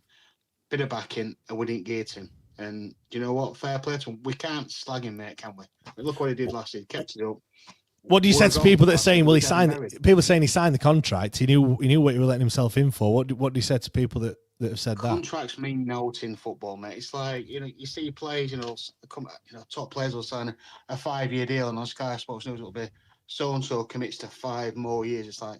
bit of backing, and we didn't get him. And you know what? Fair play to him. We can't slag him, mate, can we? Look what he did last year. Kept it up. What do you say to people that are saying, well, he signed? People saying he signed the contract. He knew what he was letting himself in for. What do you say to people that have said that? Contracts mean nothing in football, mate. It's like, you see players, top players will sign a 5-year deal, and on Sky Sports News it'll be so and so commits to 5 more years. It's like,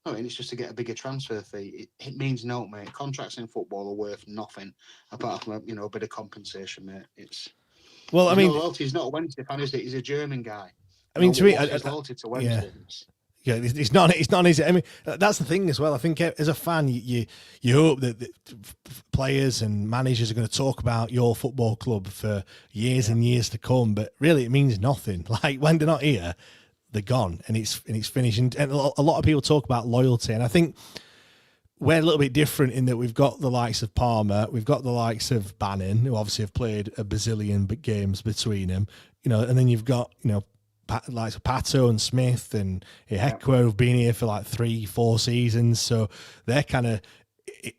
I mean, it's just to get a bigger transfer fee. It means no, mate. Contracts in football are worth nothing apart from a bit of compensation, mate. It's well, I mean, loyalty. He's not a Wednesday fan, is it? He's a German guy. I mean, to me, loyalty to Wednesday. Yeah, it's not easy. I mean, that's the thing as well. I think as a fan, you hope that players and managers are going to talk about your football club for years and years to come. But really, it means nothing. Like when they're not here, they're gone, and it's finished. And a lot of people talk about loyalty, and I think we're a little bit different in that we've got the likes of Palmer, we've got the likes of Bannon, who obviously have played a bazillion games between them, and then you've got likes of Pato and Smith and Hekwa who've been here for like 3-4 seasons, so they're kind of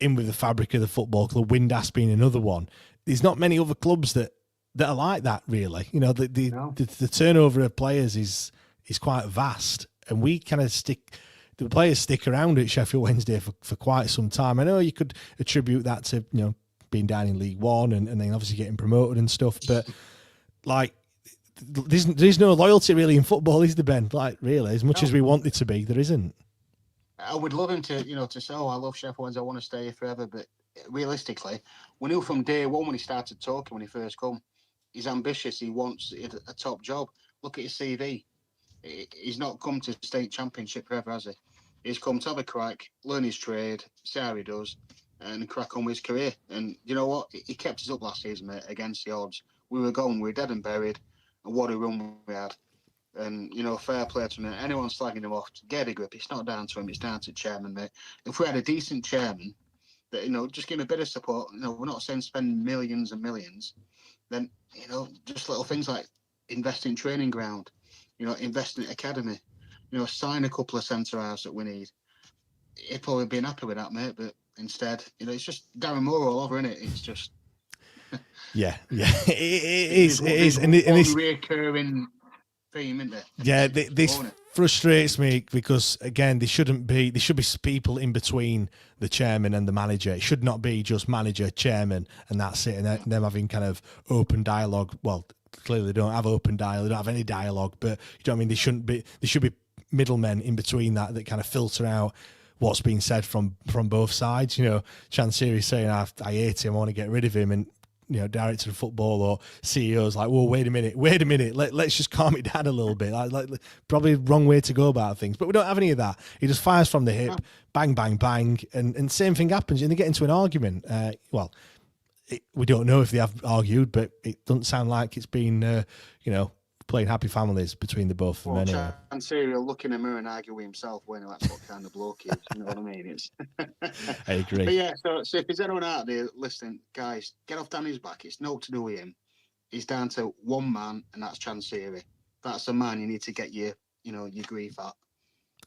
in with the fabric of the football club. Windass being another one. There's not many other clubs that are like that, really. The turnover of players is quite vast, and we kind of the players stick around at Sheffield Wednesday for quite some time. I know you could attribute that to being down in League One and then obviously getting promoted and stuff, but like. There's no loyalty really in football, is there, Ben? Like, really, as much as we want it to be, there isn't. I would love him to say, I love Sheffield Wednesday, I want to stay here forever. But realistically, we knew from day one when he started talking, when he first come, he's ambitious. He wants a top job. Look at his CV. He's not come to state championship forever, has he? He's come to have a crack, learn his trade, see how he does, and crack on with his career. And you know what? He kept us up last season, mate, against the odds. We were dead and buried. And what a run we had. And, fair play to him. Anyone slagging him off, get a grip. It's not down to him, it's down to chairman, mate. If we had a decent chairman that, just give him a bit of support, we're not saying spend millions and millions, then, just little things like invest in training ground, invest in academy, sign a couple of centre halves that we need. He'd probably been happy with that, mate, but instead, it's just Darren Moore all over, innit? It's just... Yeah, it is, and it's recurring theme, isn't it? Yeah, this frustrates me because again, there should be people in between the chairman and the manager. It should not be just manager, chairman, and that's it. And them having kind of open dialogue. Well, clearly they don't have open dialogue. They don't have any dialogue. But you know what I mean? There should be middlemen in between that kind of filter out what's being said from both sides. Chansiri saying, "I hate him. I want to get rid of him," and director of football or CEOs like, well, wait a minute, let's just calm it down a little bit. Like probably wrong way to go about things, but we don't have any of that. He just fires from the hip, bang, bang, bang, and same thing happens, and they get into an argument. We don't know if they have argued, but it doesn't sound like it's been, playing happy families between the both of them anyway. And Serial look in the mirror and argue with himself when that's what kind of bloke he is. You know what I mean? It's I agree. But yeah, so if there's anyone out there listening, guys, get off Danny's back. It's no to do with him. He's down to one man, and that's Chansiri. That's the man you need to get your grief at.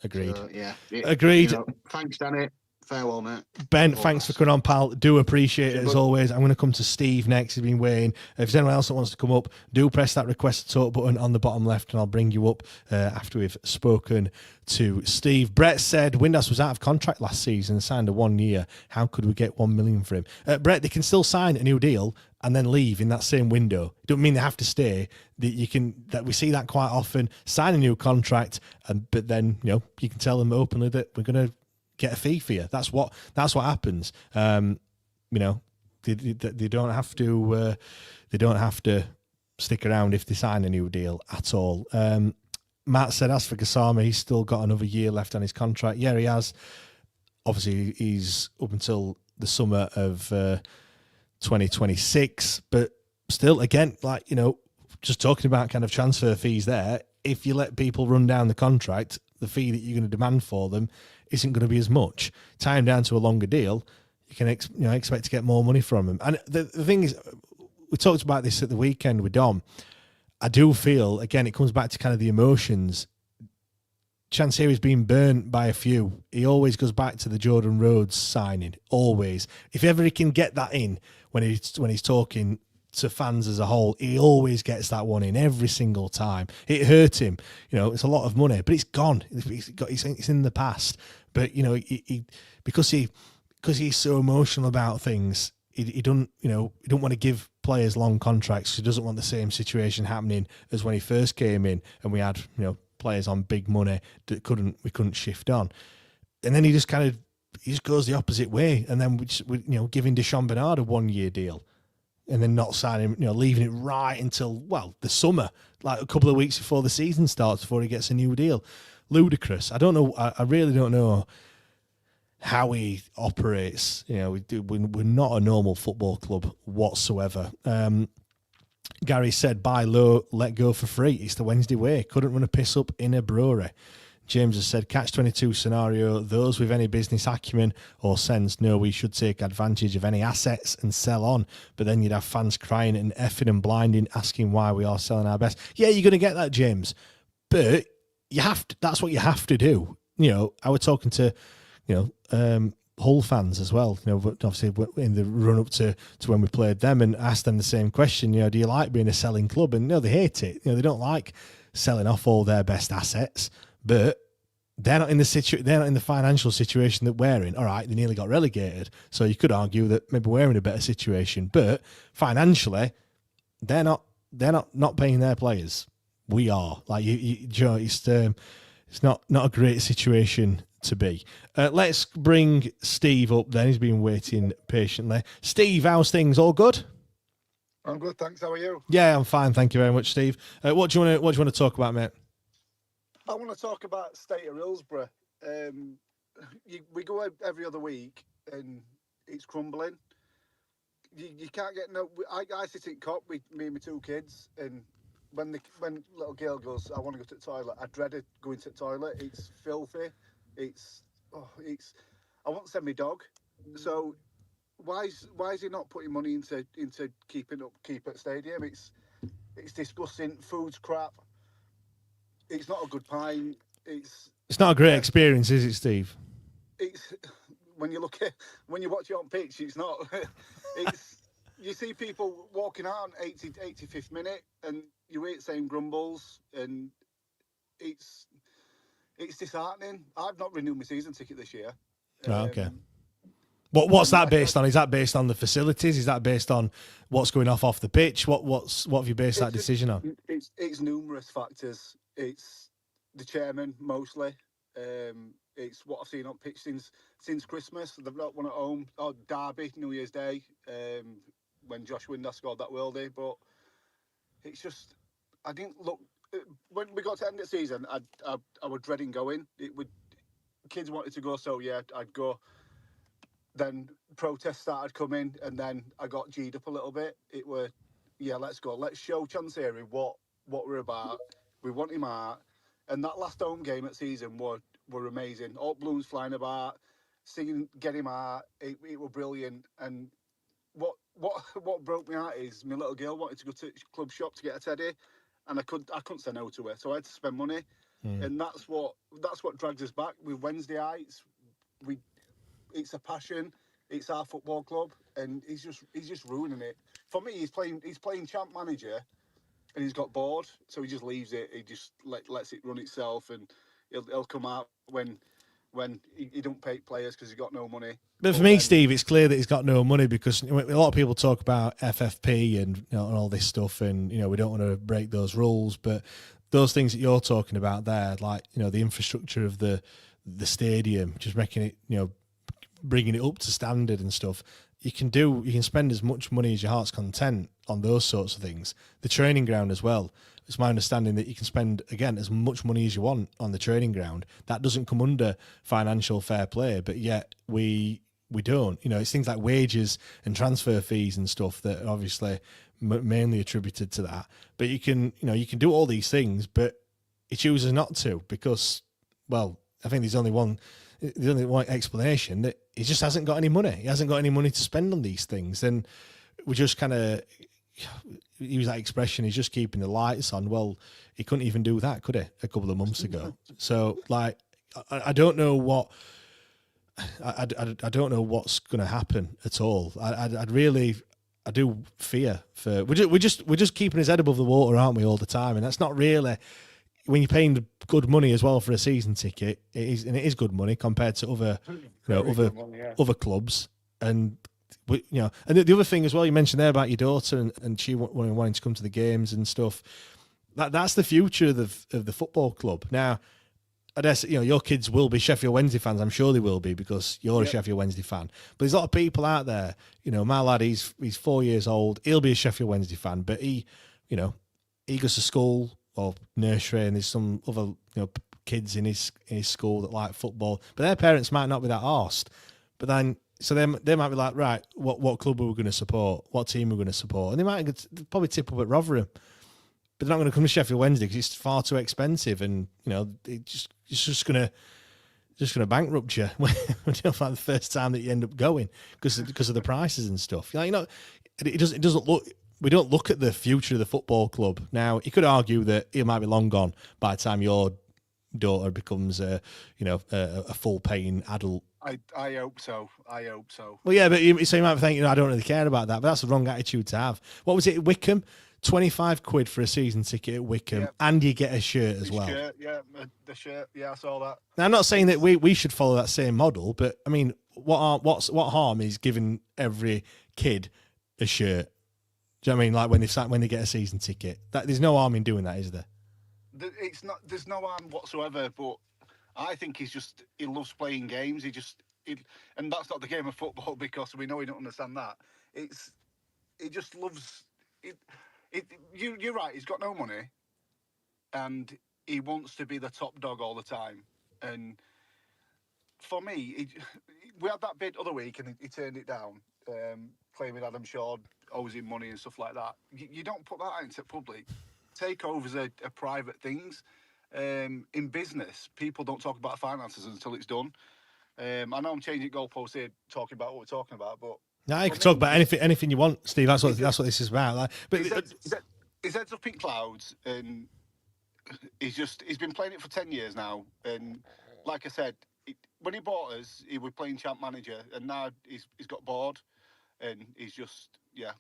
Agreed. So, yeah. Agreed. Thanks, Danny. Farewell, mate. Ben, thanks for coming on, pal. Do appreciate it as always. I'm going to come to Steve next. He's been waiting. If there's anyone else that wants to come up, do press that request to talk button on the bottom left, and I'll bring you up after we've spoken to Steve. Brett said Windass was out of contract last season and signed a 1 year. How could we get 1 million for him? Brett, they can still sign a new deal and then leave in that same window. Don't mean they have to stay. That we see that quite often. Sign a new contract, but then you can tell them openly that we're going to get a fee for you. That's what happens. They don't have to. They don't have to stick around if they sign a new deal at all. Matt said, as for Gassama, he's still got another year left on his contract. Yeah, he has. Obviously, he's up until the summer of 2026. But still, again, just talking about kind of transfer fees there. If you let people run down the contract, the fee that you're going to demand for them isn't going to be as much. Tie them down to a longer deal, you can expect to get more money from them. And the thing is, we talked about this at the weekend with Dom. I do feel, again, it comes back to kind of the emotions. Chansiri's been burnt by a few. He always goes back to the Jordan Rhodes signing, always. If ever he can get that in when he's talking to fans as a whole, he always gets that one in every single time. It hurt him. It's a lot of money, but it's gone. It's in the past. But because he's so emotional about things, he don't want to give players long contracts. He doesn't want the same situation happening as when he first came in and we had players on big money that we couldn't shift on. And then he just goes the opposite way. And then we giving Deshaun Bernard a 1 year deal. And then not signing, leaving it right until, the summer, like a couple of weeks before the season starts, before he gets a new deal. Ludicrous. I don't know. I really don't know how he operates. We're not a normal football club whatsoever. Gary said, buy low, let go for free. It's the Wednesday way. Couldn't run a piss up in a brewery. James has said, catch-22 scenario, those with any business acumen or sense know we should take advantage of any assets and sell on. But then you'd have fans crying and effing and blinding, asking why we are selling our best. Yeah, you're going to get that, James. But you have to. That's what you have to do. I was talking to, Hull fans as well, obviously in the run-up to when we played them, and asked them the same question, do you like being a selling club? And no, they hate it. They don't like selling off all their best assets. But they're not in the financial situation that we're in. All right, they nearly got relegated, so you could argue that maybe we're in a better situation. But financially, they're not paying their players. We are. It's not a great situation to be. Let's bring Steve up. Then he's been waiting patiently. Steve, how's things? All good? I'm good, thanks. How are you? Yeah, I'm fine. Thank you very much, Steve. What do you want to talk about, mate? I want to talk about State of Hillsborough. We go every other week and it's crumbling. You can't get no. I sit in cop with me and my two kids, and when little girl goes, I want to go to the toilet. I dreaded going to the toilet. It's filthy. I won't send my dog. So why is he not putting money into keep at stadium? It's disgusting. Food's crap. It's not a good pint. It's not a great experience, is it, Steve? It's when you watch it on pitch, it's not. You see people walking out on 85th minute, and you hear it saying grumbles, and it's disheartening. I've not renewed my season ticket this year. Okay. What's that based on? Is that based on the facilities? Is that based on what's going off the pitch? What have you based that decision on? It's numerous factors. It's the chairman mostly. It's what I've seen on pitch since Christmas. They've not won at home. Oh, Derby, New Year's Day, when Josh Windass scored that worldie. But it's just, I didn't look. When we got to the end of the season, I was dreading going. Kids wanted to go, so yeah, I'd go. Then protests started coming, and then I got G'd up a little bit. It were, yeah, let's go. Let's show Chansiri what we're about. We want him out. And that last home game at season were amazing. All balloons flying about, singing, get him out. It were brilliant. And what broke me out is my little girl wanted to go to the club shop to get a teddy, and I couldn't say no to her, so I had to spend money. And that's what drags us back with Wednesday nights. it's a passion. It's our football club, and he's just ruining it. For me, he's playing champ manager, and he's got bored, so he just leaves it. He just lets it run itself, and he'll come out when he don't pay players because he's got no money. But for me, Steve, it's clear that he's got no money because a lot of people talk about FFP and and all this stuff, and we don't want to break those rules. But those things that you're talking about there, like the infrastructure of the stadium, just making it, bringing it up to standard and stuff. You can spend as much money as your heart's content on those sorts of things. The training ground as well. It's my understanding that you can spend, again, as much money as you want on the training ground. That doesn't come under financial fair play, but yet we don't. It's things like wages and transfer fees and stuff that are obviously mainly attributed to that. But you can do all these things, but he chooses not to because, well, I think there's only one explanation, that he just hasn't got any money. He hasn't got any money to spend on these things. And we just kind of use that expression, he's just keeping the lights on. Well, he couldn't even do that, could he, a couple of months ago? So, I don't know what... I don't know what's going to happen at all. I do fear for... We're just keeping his head above the water, aren't we, all the time? And that's not really... When you're paying good money as well for a season ticket, it is good money compared to other clubs. And and the other thing as well, you mentioned there about your daughter and she wanting to come to the games and stuff. That's the future of the football club. Now, I guess your kids will be Sheffield Wednesday fans. I'm sure they will be because you're a Sheffield Wednesday fan. But there's a lot of people out there. My lad, he's 4 years old. He'll be a Sheffield Wednesday fan, but he goes to school or nursery, and there's some other kids in his school that like football, but their parents might not be that arsed. But then they might be like, right, what club are we going to support? What team are we going to support? And they might probably tip up at Rotherham, but they're not going to come to Sheffield Wednesday because it's far too expensive, and it's just going to bankrupt you when like the first time that you end up going because of the prices and stuff. It doesn't look. We don't look at the future of the football club. Now, you could argue that it might be long gone by the time your daughter becomes a full paying adult. I hope so. Well, yeah, but you might be thinking, I don't really care about that, but that's the wrong attitude to have. What was it at Wickham? 25 quid for a season ticket at Wickham, and you get a shirt as well. The shirt, I saw that. Now, I'm not saying that we should follow that same model, but I mean, what harm is giving every kid a shirt? Do you know what I mean? Like when they get a season ticket, there's no harm in doing that, is there? There's no harm whatsoever. But I think he loves playing games. And that's not the game of football because we know he don't understand that. He just loves it. You're right. He's got no money, and he wants to be the top dog all the time. And for me, we had that bid other week, and he turned it down, claiming Adam Shaw owes him money and stuff like that. You don't put that out into public. Takeovers are private things. In business, people don't talk about finances until it's done. I know I'm changing goalposts here, talking about what we're talking about, but no, you can talk about anything you want, Steve. That's what this is about. His head's up in clouds, and he's been playing it for 10 years now. And like I said, when he bought us, he was playing champ manager, and now he's got bored, and he's just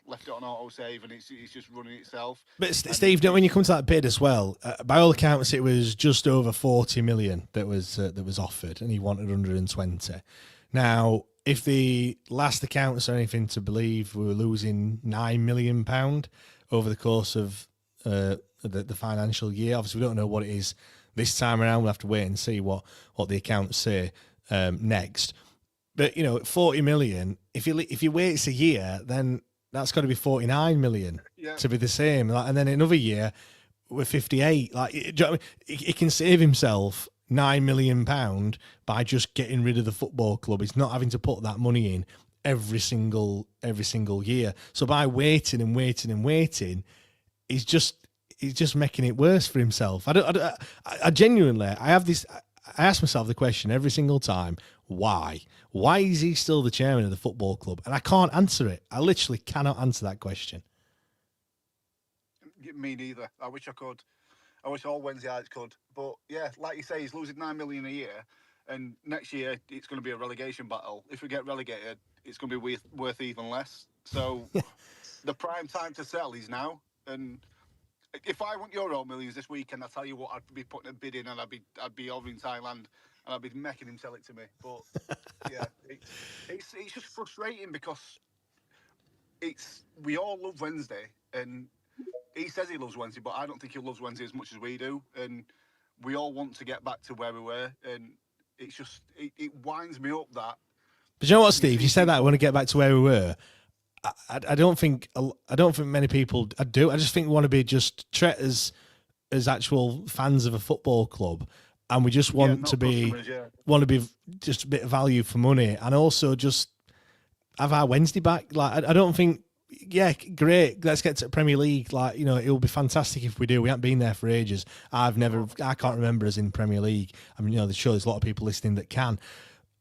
left it on autosave, and it's just running itself. But Steve, when you come to that bid as well, by all accounts, it was just over 40 million that was offered, and he wanted 120. Now, if the last accounts are anything to believe, we were losing £9 million over the course of the financial year. Obviously, we don't know what it is this time around. We'll have to wait and see what the accounts say next. But 40 million. If you wait a year, then that's got to be 49 million to be the same. And then another year, we're 58. Like, do you know what I mean? He can save himself £9 million by just getting rid of the football club. He's not having to put that money in every single year. So by waiting and waiting and waiting, he's just making it worse for himself. I genuinely, I ask myself the question every single time: why? Why is he still the chairman of the football club? And I can't answer it. I literally cannot answer that question. Me neither. I wish I could. I wish all Wednesdayites could. But yeah, like you say, he's losing 9 million a year, And next year it's going to be a relegation battle. If we get relegated, it's going to be worth even less. So the prime time to sell is now. And if I want Euro Millions this weekend, I tell you what, I'd be putting a bid in, and I'd be over in Thailand, and I'd be making him sell it to me. But yeah, it's just frustrating because we all love Wednesday, and he says he loves Wednesday, but I don't think he loves Wednesday as much as we do, and we all want to get back to where we were, and it's just it winds me up that. But you know what, Steve? You said that I want to get back to where we were. I don't think many people do. I just think we want to be just treated as actual fans of a football club, and we just want to be just a bit of value for money, and also just have our Wednesday back. Like I don't think. Yeah, great. Let's get to Premier League. Like, you know, it will be fantastic if we do. We haven't been there for ages. I can't remember us in Premier League. I mean, you know, there's a lot of people listening that can.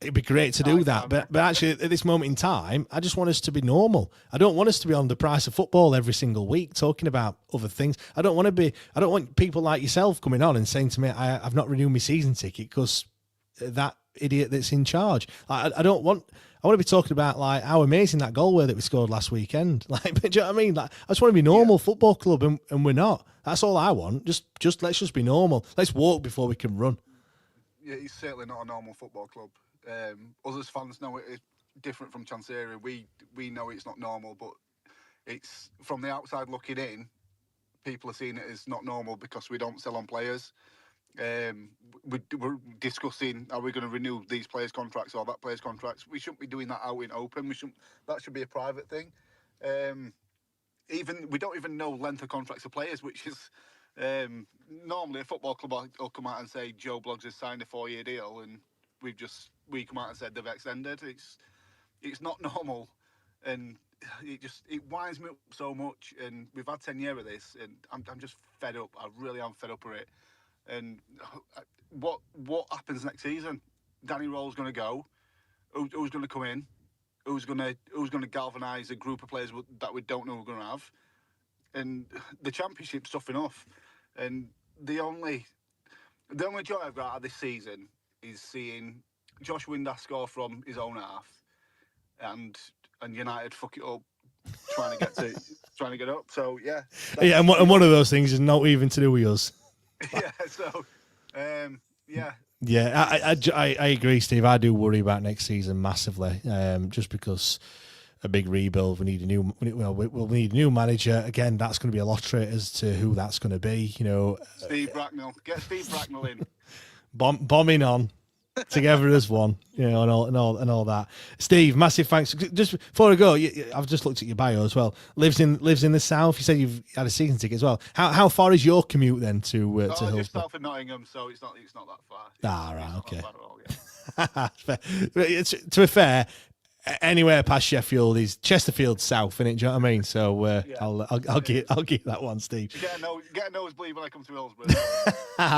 It'd be great to do that. But actually, at this moment in time, I just want us to be normal. I don't want us to be on the price of football every single week talking about other things. I don't want people like yourself coming on and saying to me, I've not renewed my season ticket because that idiot that's in charge. Like, I want to be talking about like how amazing that goal were that we scored last weekend. Like, do you know what I mean? Like, I just want to be normal football club, and we're not. That's all I want. Just let's just be normal. Let's walk before we can run. Yeah, he's certainly not a normal football club. Us as fans know it's different from Chancery. We know it's not normal, but it's from the outside looking in. People are seeing it as not normal because we don't sell on players. We're discussing, are we going to renew these players' contracts or that player's contracts? We shouldn't be doing that out in open. That should be a private thing. We don't even know length of contracts of players, which is normally a football club will come out and say Joe Bloggs has signed a 4-year deal, and we come out and said they've extended. It's not normal, and it winds me up so much. And we've had 10 years of this, and I'm just fed up. I really am fed up with it. And what happens next season? Danny Roll's going to go. Who's going to come in? Who's going to galvanise a group of players that we don't know we're going to have? And the Championship's tough enough. And the only joy I've got out of this season is seeing Josh Windass score from his own half, and United fuck it up trying to get up. So yeah. Yeah, and one of those things is not even to do with us. Yeah, so, yeah. Yeah, I agree, Steve. I do worry about next season massively, just because a big rebuild. We need we'll need a new manager. Again, that's going to be a lottery as to who that's going to be. You know, Steve Bracknell. Get Steve Bracknell in. Bombing on. Together as one, you know, and all that. Steve, massive thanks. Just before I go, I've just looked at your bio as well. Lives in the south. You said you've had a season ticket as well. How far is your commute then to Hillsborough? Just south of Nottingham, so it's not that far. Right, okay. Not bad at all, yeah. To be fair, anywhere past Sheffield is Chesterfield South, innit? Do you know what I mean? So Yeah. I'll give that one, Steve. Get a nosebleed when I come to Hillsborough.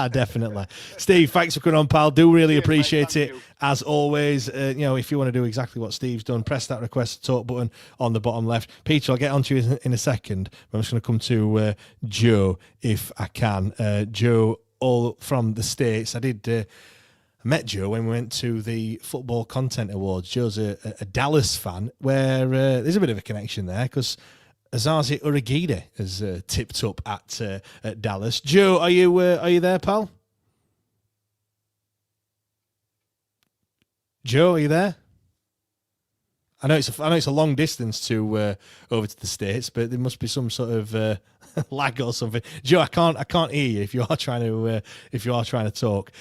Definitely. Steve, thanks for coming on, pal. Do really Cheers, appreciate mate. it. Thank you. As always, if you want to do exactly what Steve's done, press that request to talk button on the bottom left. Peter, I'll get onto you in a second. I'm just going to come to Joe, if I can. Joe, all from the States. I met Joe when we went to the Football Content Awards. Joe's a Dallas fan, where there's a bit of a connection there because Azazi Uragide has tipped up at Dallas. Joe, are you there, pal? Joe, are you there? I know it's a long distance to over to the States, but there must be some sort of lag or something. Joe, I can't hear you if you are trying to talk.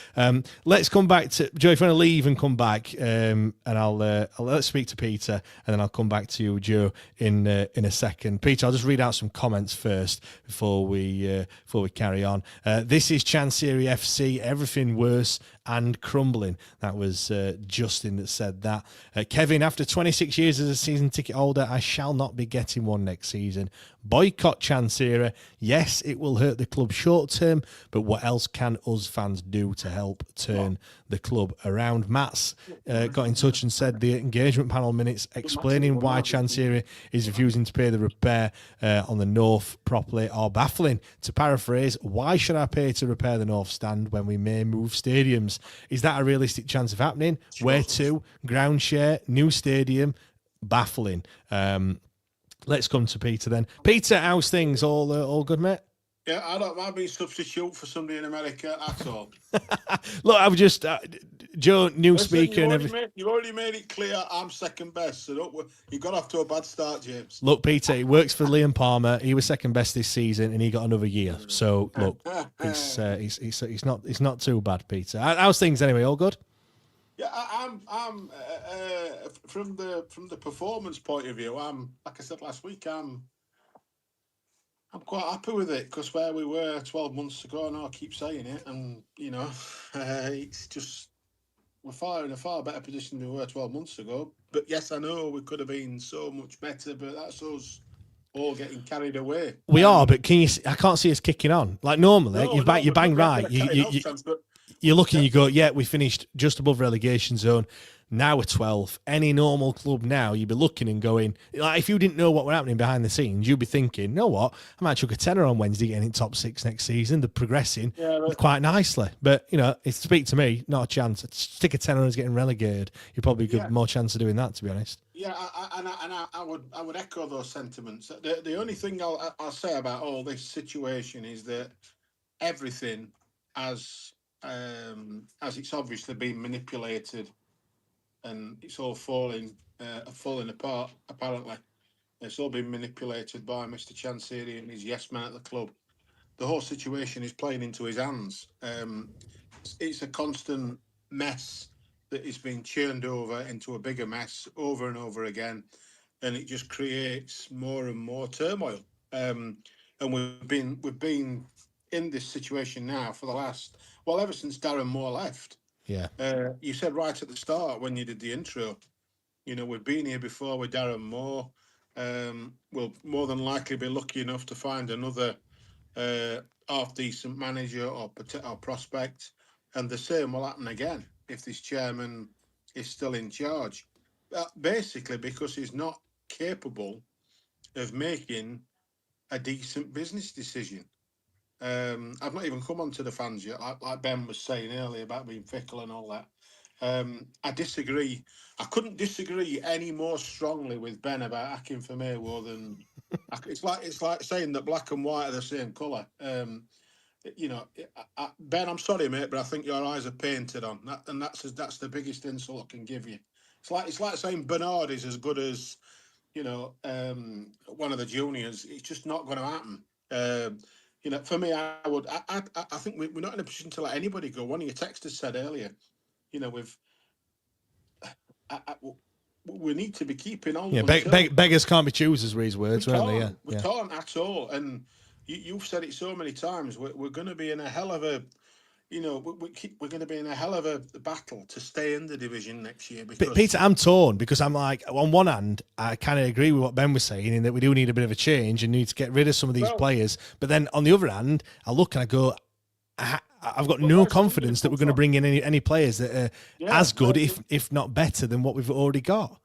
Let's come back to Joe. If you want to leave and come back, and let's speak to Peter, and then I'll come back to you, Joe, in a second. Peter, I'll just read out some comments first before we carry on. This is Chancery FC. Everything worse and crumbling. That was Justin that said that. Kevin, after 26 years as a season ticket holder, I shall not be getting one next season. Boycott Chancery. Yes, it will hurt the club short term, but what else can us fans do to help turn the club around. Matt's got in touch and said the engagement panel minutes explaining why Chancery is refusing to pay the repair on the North properly are baffling. To paraphrase, why should I pay to repair the North stand when we may move stadiums? Is that a realistic chance of happening? Where to? Ground share, new stadium, baffling. Let's come to Peter then. Peter, how's things? All good, mate? Yeah, I don't mind being substitute for somebody in America at all. Look, I've just Joe, new Listen, speaker and everything. You've already made it clear I'm second best, so you got off to a bad start, James. Look, Peter, he works for Liam Palmer. He was second best this season, and he got another year. So look, it's not too bad, Peter. How's things anyway? All good? Yeah, I'm from the performance point of view. Like I said last week, I'm quite happy with it because where we were 12 months ago, and I keep saying it, and it's just we're in a far better position than we were 12 months ago. But yes, I know we could have been so much better, but that's us all getting carried away. We are, but I can't see us kicking on. Like normally, you bang right. You look and you go, yeah, we finished just above relegation zone. Now we're 12th. Any normal club now, you'd be looking and going, like, if you didn't know what were happening behind the scenes, you'd be thinking, you know what, I might chuck a tenner on Wednesday getting in top 6 next season. They're progressing quite nicely. But, speak to me, not a chance. Stick a tenner on us getting relegated. You've probably got more chance of doing that, to be honest. Yeah, I would echo those sentiments. The only thing I'll say about all this situation is that everything, as it's obviously been manipulated, and it's all falling apart, apparently. It's all been manipulated by Mr. Chancery and his yes man at the club. The whole situation is playing into his hands. It's a constant mess that is being churned over into a bigger mess over and over again, and it just creates more and more turmoil. And we've been in this situation now for the last, ever since Darren Moore left. Yeah. You said right at the start when you did the intro, we've been here before with Darren Moore. We'll more than likely be lucky enough to find another half-decent manager or prospect, and the same will happen again if this chairman is still in charge. Basically because he's not capable of making a decent business decision. I've not even come on to the fans yet, like Ben was saying earlier about being fickle and all that. I disagree. I couldn't disagree any more strongly with Ben about hacking for Maywo than it's like saying that black and white are the same colour. Ben, I'm sorry, mate, but I think your eyes are painted on, and that's the biggest insult I can give you. It's like saying Bernard is as good as one of the juniors. It's just not going to happen. For me, I think we're not in a position to let anybody go. One of your texters said earlier, we need to be keeping on. Yeah, beggars can't be choosers, were his words, weren't they? Yeah, we can't at all. And you've said it so many times. We're going to be in a hell of a, we're going to be in a hell of a battle to stay in the division next year. Because Peter, I'm torn because I'm like, on one hand, I kind of agree with what Ben was saying in that we do need a bit of a change and need to get rid of some of these players. But then on the other hand, I look and I go, I've got no confidence that we're going to bring in any players that are as good, if not better, than what we've already got.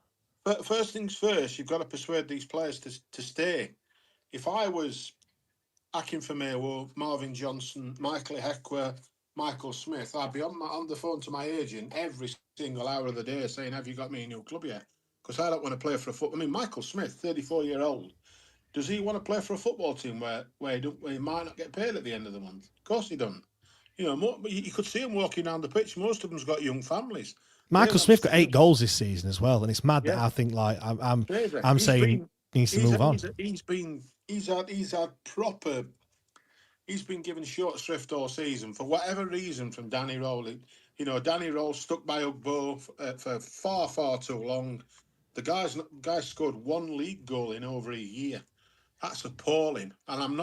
But first things first, you've got to persuade these players to stay. If I was hacking for Maywo, Marvin Johnson, Michael Heckwer, Michael Smith, I'd be on the phone to my agent every single hour of the day saying, have you got me a new club yet? Because I don't want to play for a football. I mean, Michael Smith, 34-year-old, does he want to play for a football team where he might not get paid at the end of the month? Of course he doesn't. You could see him walking down the pitch. Most of them's got young families. Michael Smith got 8 goals this season as well, and it's mad that I think I'm saying he needs to move on. He's been given short shrift all season for whatever reason from Danny Rowley. Danny Roll stuck by Ugbo for far, far too long. The guy scored 1 league goal in over a year. That's appalling. And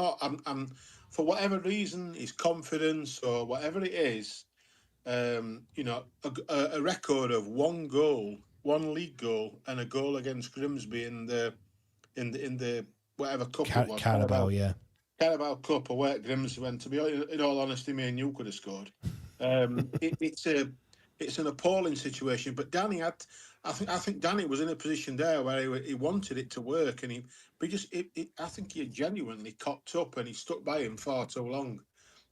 I'm for whatever reason, his confidence or whatever it is, a record of 1 goal, 1 league goal, and a goal against Grimsby in the whatever cup it was. Carabao, yeah. Carabao Cup or where Grimsby went. To be in all honesty, me and you could have scored. It's it's an appalling situation. But Danny I think Danny was in a position there where he wanted it to work, and I think he genuinely cocked up, and he stuck by him far too long,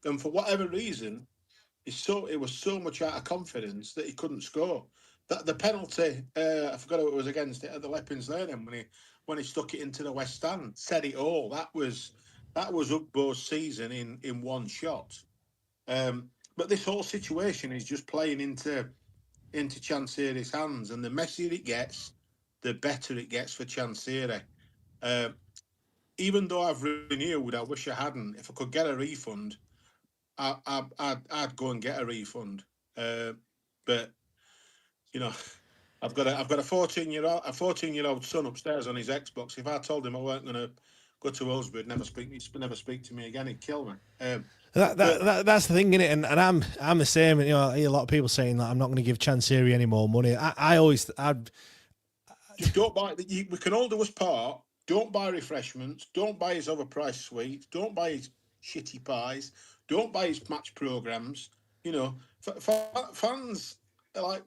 and for whatever reason, it was so much out of confidence that he couldn't score. That the penalty, I forgot who it was against it at the Leppings Lane, when he stuck it into the West Stand, said it all. That was Ugbo's season in one shot. But this whole situation is just playing into Chansiri's hands, and the messier it gets, the better it gets for Chansiri. Even though I've renewed, I wish I hadn't. If I could get a refund, I'd go and get a refund. But I've got a 14-year-old son upstairs on his Xbox. If I told him I weren't going to go to Hillsborough, never speak to me again, he'd kill me. That's the thing, innit? And I'm the same. And, I hear a lot of people saying that I'm not going to give Chansiri any more money. Just don't buy. We can all do us part. Don't buy refreshments. Don't buy his overpriced sweets. Don't buy his shitty pies. Don't buy his match programs. Fans like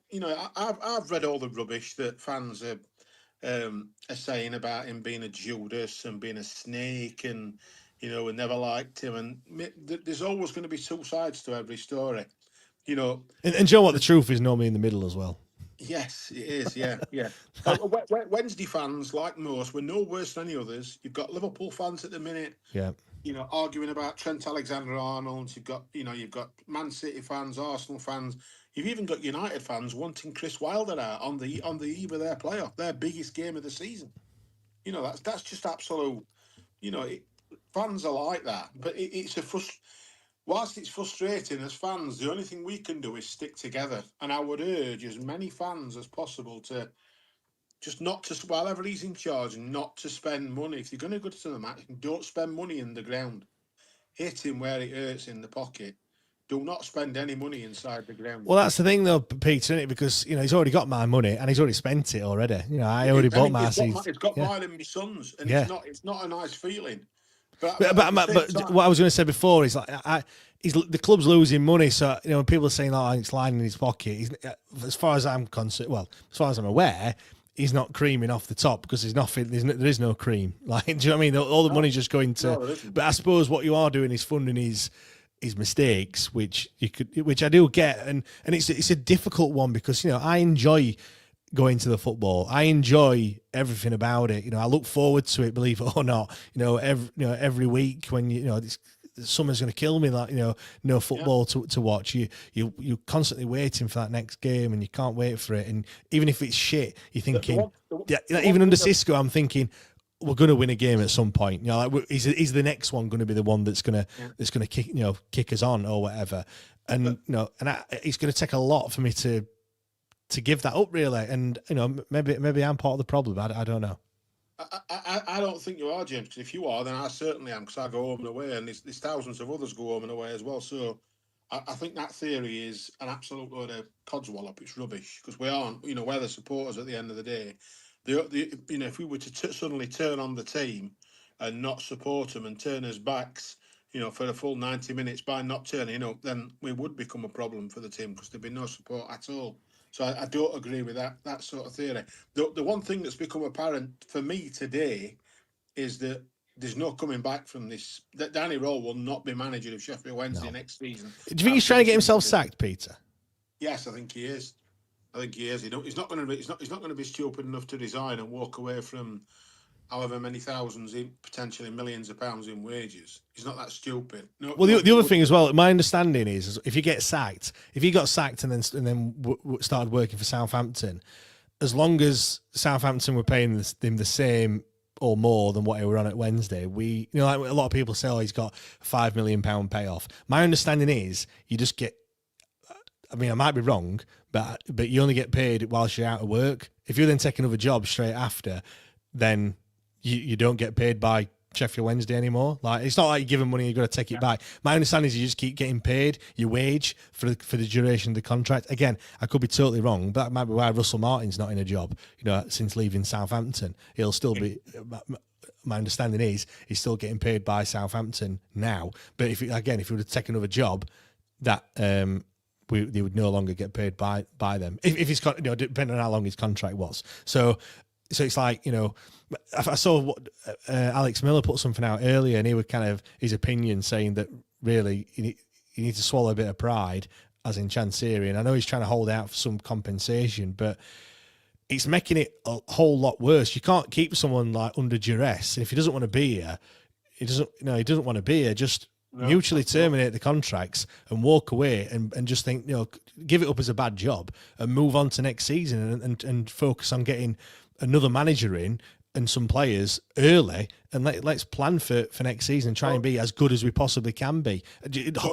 I've read all the rubbish that fans are saying about him being a Judas and being a snake, and we never liked him. And there's always going to be two sides to every story. And you know what? The truth is normally in the middle as well. Yes, it is. Yeah. Wednesday fans, like most, were no worse than any others. You've got Liverpool fans at the minute. Yeah. Arguing about Trent Alexander-Arnold. You've got Man City fans, Arsenal fans. You've even got United fans wanting Chris Wilder out on the eve of their playoff, their biggest game of the season. That's just absolute. Fans are like that, but whilst it's frustrating as fans, the only thing we can do is stick together. And I would urge as many fans as possible to just wherever he's in charge, not to spend money. If you're going to go to the match, don't spend money in the ground. Hit him where it hurts in the pocket. Do not spend any money inside the ground. Well, that's the thing, though, Peter, isn't it? Because he's already got my money and he's already spent it already. I already bought my season. It's got mine and my son's, and it's not a nice feeling. But what I was going to say before is the club's losing money, so when people are saying it's lying in his pocket, as far as I'm concerned, as far as I'm aware, he's not creaming off the top because there is no cream. Do you know what I mean? All the money's just going to. No, but I suppose what you are doing is funding his mistakes, which I do get, and it's a difficult one because I enjoy going to the football. I enjoy everything about it. I look forward to it, believe it or not. Every week when summer's going to kill me. No football to watch. You're constantly waiting for that next game, and you can't wait for it. And even if it's shit, you're thinking. Even under Cisco, I'm thinking we're going to win a game at some point. Is the next one going to be the one that's going to kick us on or whatever? And it's going to take a lot for me to give that up, really. And maybe I'm part of the problem. I don't know. I don't think you are, James, because if you are, then I certainly am, because I go home and away, and there's thousands of others go home and away as well. So I think that theory is an absolute load of codswallop. It's rubbish, because we aren't, we're the supporters at the end of the day. If we were to suddenly turn on the team and not support them and turn us backs, for a full 90 minutes by not turning up, then we would become a problem for the team, because there'd be no support at all. So I don't agree with that sort of theory. The one thing that's become apparent for me today is that there's no coming back from this. That Danny Rowe will not be manager of Sheffield Wednesday next season. Do you think he's trying to get himself sacked, Peter? Yes, I think he is. He's not going to be stupid enough to resign and walk away from however many thousands, potentially millions of pounds in wages. He's not that stupid. No, well, the other thing as well, my understanding is if you get sacked, if he got sacked and then started working for Southampton, as long as Southampton were paying him the same or more than what he were on at Wednesday, like a lot of people say, he's got a £5 million payoff. My understanding is you just get. I mean, I might be wrong, but you only get paid whilst you're out of work. If you then take another job straight after, then you don't get paid by Sheffield Wednesday anymore. It's not like you give them money, you've got to take it back. My understanding is you just keep getting paid your wage for the duration of the contract. Again, I could be totally wrong, but that might be why Russell Martin's not in a job, since leaving Southampton. He'll still be. My understanding is he's still getting paid by Southampton now. But if you would have taken another job, that they would no longer get paid by them if he's depending on how long his contract was. So it's like, I saw what Alex Miller put something out earlier, and he was kind of his opinion saying that really you need to swallow a bit of pride, as in Chansiri, and I know he's trying to hold out for some compensation, but it's making it a whole lot worse. You can't keep someone like under duress, and if he doesn't want to be here, he doesn't want to be here. Just mutually terminate the contracts and walk away, and just think, give it up as a bad job and move on to next season, and focus on getting another manager in and some players early, and let's plan for next season and try and be as good as we possibly can be.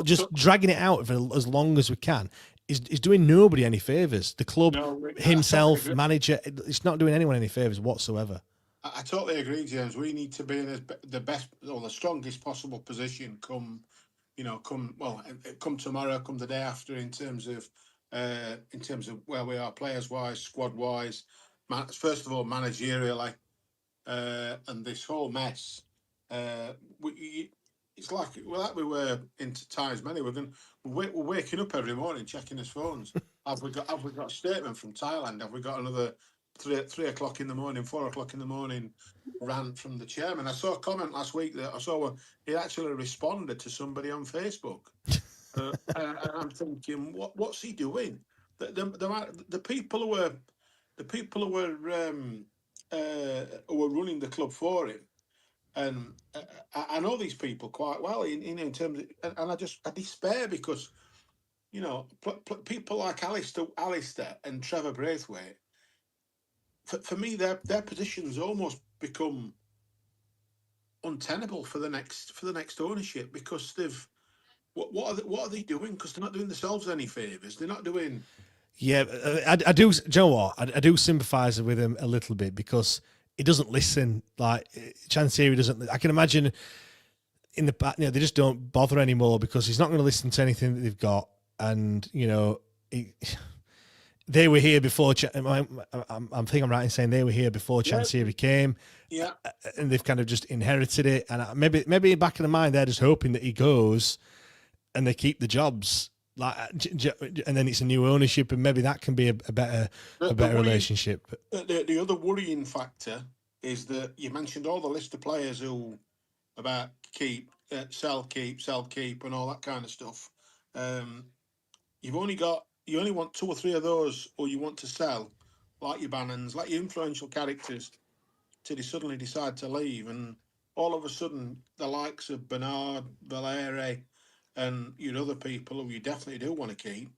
Just dragging it out for as long as we can is doing nobody any favours. The club, himself, manager, it's not doing anyone any favours whatsoever. I totally agree, James. We need to be in the best or the strongest possible position come tomorrow, come the day after, in terms of where we are, players wise, squad wise, first of all managerially, and this whole mess. It's like we were into ties many. We're waking up every morning checking his phones. Have we got a statement from Thailand? Have we got another 3 o'clock in the morning, 4 o'clock in the morning rant from the chairman? I saw a comment last week that he actually responded to somebody on Facebook, and I'm thinking, what's he doing? The people who were running the club for him, and I know these people quite well in terms of, and I despair because people like Alistair and Trevor Braithwaite. For me, their positions almost become untenable for the next ownership, because they've what are they doing? Because they're not doing themselves any favours. They're not doing. Yeah, I do. Do you know what? I do sympathise with him a little bit, because he doesn't listen. Like Chansiri doesn't. I can imagine in the back, they just don't bother anymore, because he's not going to listen to anything that they've got, and they were here before. I think I'm right in saying they were here before Chansiri came. Yeah, and they've kind of just inherited it. And maybe in the back of the mind, they're just hoping that he goes, and they keep the jobs. And then it's a new ownership, and maybe that can be a better relationship. The other worrying factor is that you mentioned all the list of players who about sell, keep, and all that kind of stuff. You only want 2 or 3 of those, or you want to sell, like your Bannons, like your influential characters, till they suddenly decide to leave, and all of a sudden the likes of Bernard, Valeri, and your other people who you definitely do want to keep,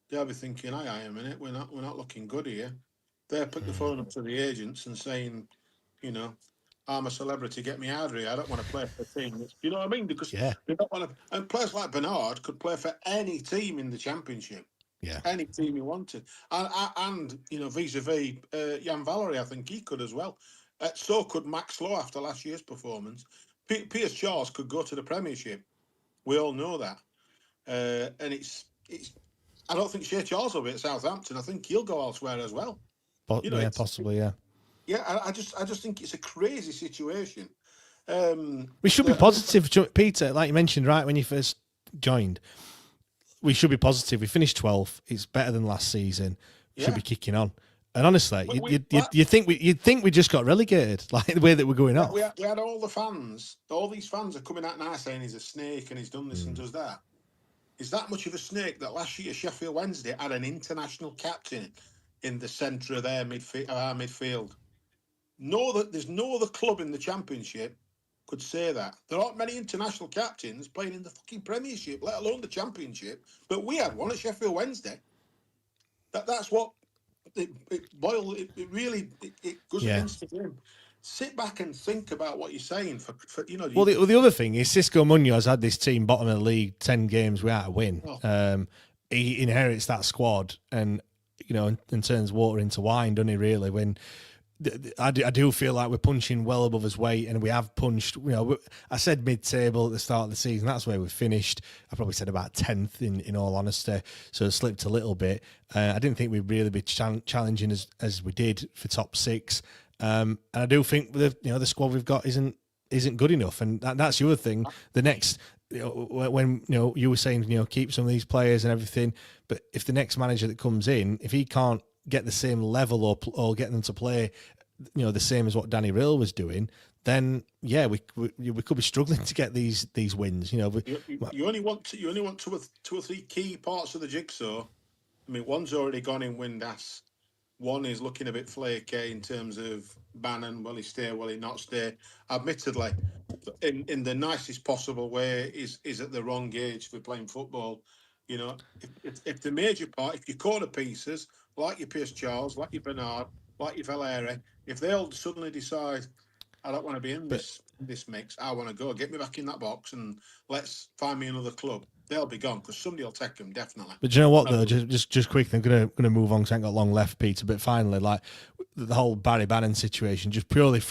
they'll be thinking, "Hang on a minute, we're not looking good here." They'll pick the phone up to the agents and saying, "I'm a celebrity, get me out of here. I don't want to play for a team." You know what I mean? Because they don't want to. And players like Bernard could play for any team in the Championship. Yeah, any team he wanted, and vis-a-vis Jan Valery, I think he could as well. So could Max Lowe after last year's performance. Piers Charles could go to the Premiership. We all know that, and it's. I don't think Shea Charles will be at Southampton. I think he'll go elsewhere as well. Possibly, yeah. Yeah, I just think it's a crazy situation. We should be positive, Peter. Like you mentioned, right when you first joined, we should be positive. We finished 12th. It's better than last season. We should be kicking on. And honestly, you'd think we just got relegated, like the way that we're going off. We had all the fans. All these fans are coming out now saying he's a snake and he's done this and does that. Is that much of a snake that last year Sheffield Wednesday had an international captain in the centre of our midfield? There's no other club in the Championship could say that. There aren't many international captains playing in the fucking Premiership, let alone the Championship. But we had one at Sheffield Wednesday. That's what it really goes against the game. Sit back and think about what you're saying. Well, the other thing is Cisco Munoz had this team bottom of the league, 10 games without a win. He inherits that squad and turns water into wine, doesn't he? Really, when. I do feel like we're punching well above his weight, and we have punched. I said mid-table at the start of the season. That's where we finished. I probably said about 10th in all honesty, so it slipped a little bit. I didn't think we'd really be challenging as we did for top 6, and I do think the squad we've got isn't good enough, and that's the other thing. The next when you were saying keep some of these players and everything, but if the next manager that comes in, if he can't get the same level or get them to play the same as what Danny Rill was doing, then we could be struggling to get these wins. You only want two or three key parts of the jigsaw. I mean, one's already gone in Windass. One is looking a bit flaky in terms of Bannon. Will he stay? Will he not stay? Admittedly, in the nicest possible way, is at the wrong age for playing football. If the major part, if your corner pieces, like your Pierce Charles, like your Bernard, like your Valeri, if they all suddenly decide, I don't want to be in this mix, I want to go, get me back in that box and let's find me another club, they'll be gone because somebody will take them, definitely. But do you know what, though? Just quickly, I'm gonna move on because I ain't got long left, Peter. But finally, like the whole Barry Bannon situation, just purely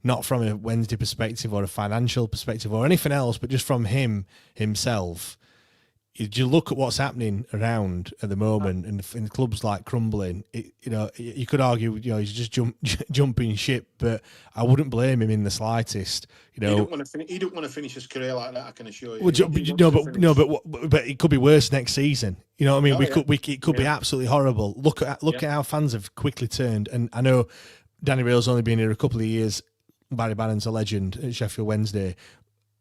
not from a Wednesday perspective or a financial perspective or anything else, but just from himself. You look at what's happening around at the moment, and in clubs like crumbling. You could argue, he's just jumping ship, but I wouldn't blame him in the slightest. He don't want to finish his career like that. I can assure you. But it could be worse next season. You know what I mean? It could be absolutely horrible. Look at how fans have quickly turned, and I know Danny Rail's only been here a couple of years. Barry Bannon's a legend at Sheffield Wednesday.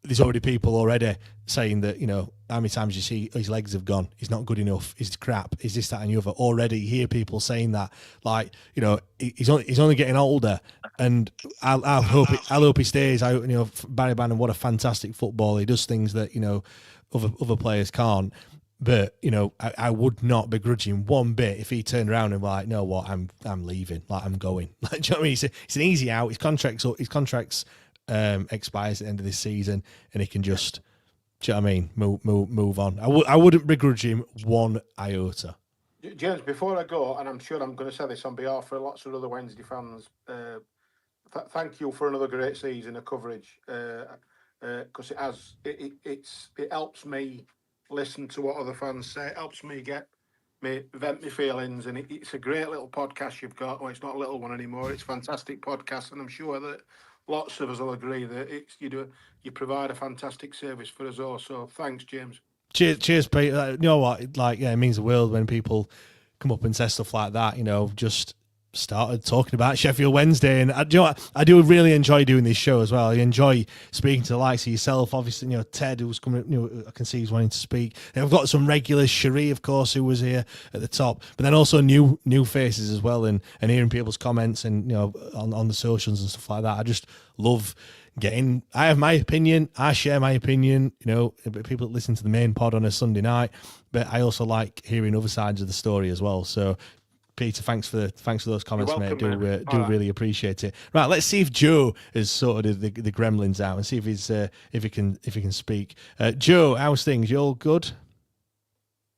There's already people already saying that, how many times you see his legs have gone, he's not good enough, he's crap, is this, that, and the other. Already hear people saying that, like, he's only getting older, and I hope he stays. Barry Bannon, what a fantastic footballer. He does things that other players can't. But I would not begrudge him one bit if he turned around and were like, "No, what, I'm leaving, like I'm going." Like, do you know what I mean? It's an easy out. His contracts expires at the end of this season, and he can just, do you know what I mean, move on. I wouldn't begrudge him one iota. James, before I go, and I'm sure I'm going to say this on behalf of lots of other Wednesday fans, thank you for another great season of coverage, because it helps me listen to what other fans say. It helps me vent my feelings, and it's a great little podcast you've got. Well, it's not a little one anymore. It's a fantastic podcast, and I'm sure that lots of us will agree that you provide a fantastic service for us all. So thanks, James. Cheers, Pete. You know what? It means the world when people come up and say stuff like that. Just started talking about Sheffield Wednesday, and I do really enjoy doing this show as well. I enjoy speaking to the likes of yourself. Obviously, Ted, who's coming. I can see he's wanting to speak. And I've got some regulars, Cherie, of course, who was here at the top, but then also new faces as well, and hearing people's comments and on the socials and stuff like that. I just love I have my opinion. I share my opinion. People that listen to the main pod on a Sunday night, but I also like hearing other sides of the story as well. So, Peter, thanks for those comments, welcome, mate. Do really appreciate it. Right, let's see if Joe has sorted the gremlins out and see if he can speak. Joe, how's things? You all good?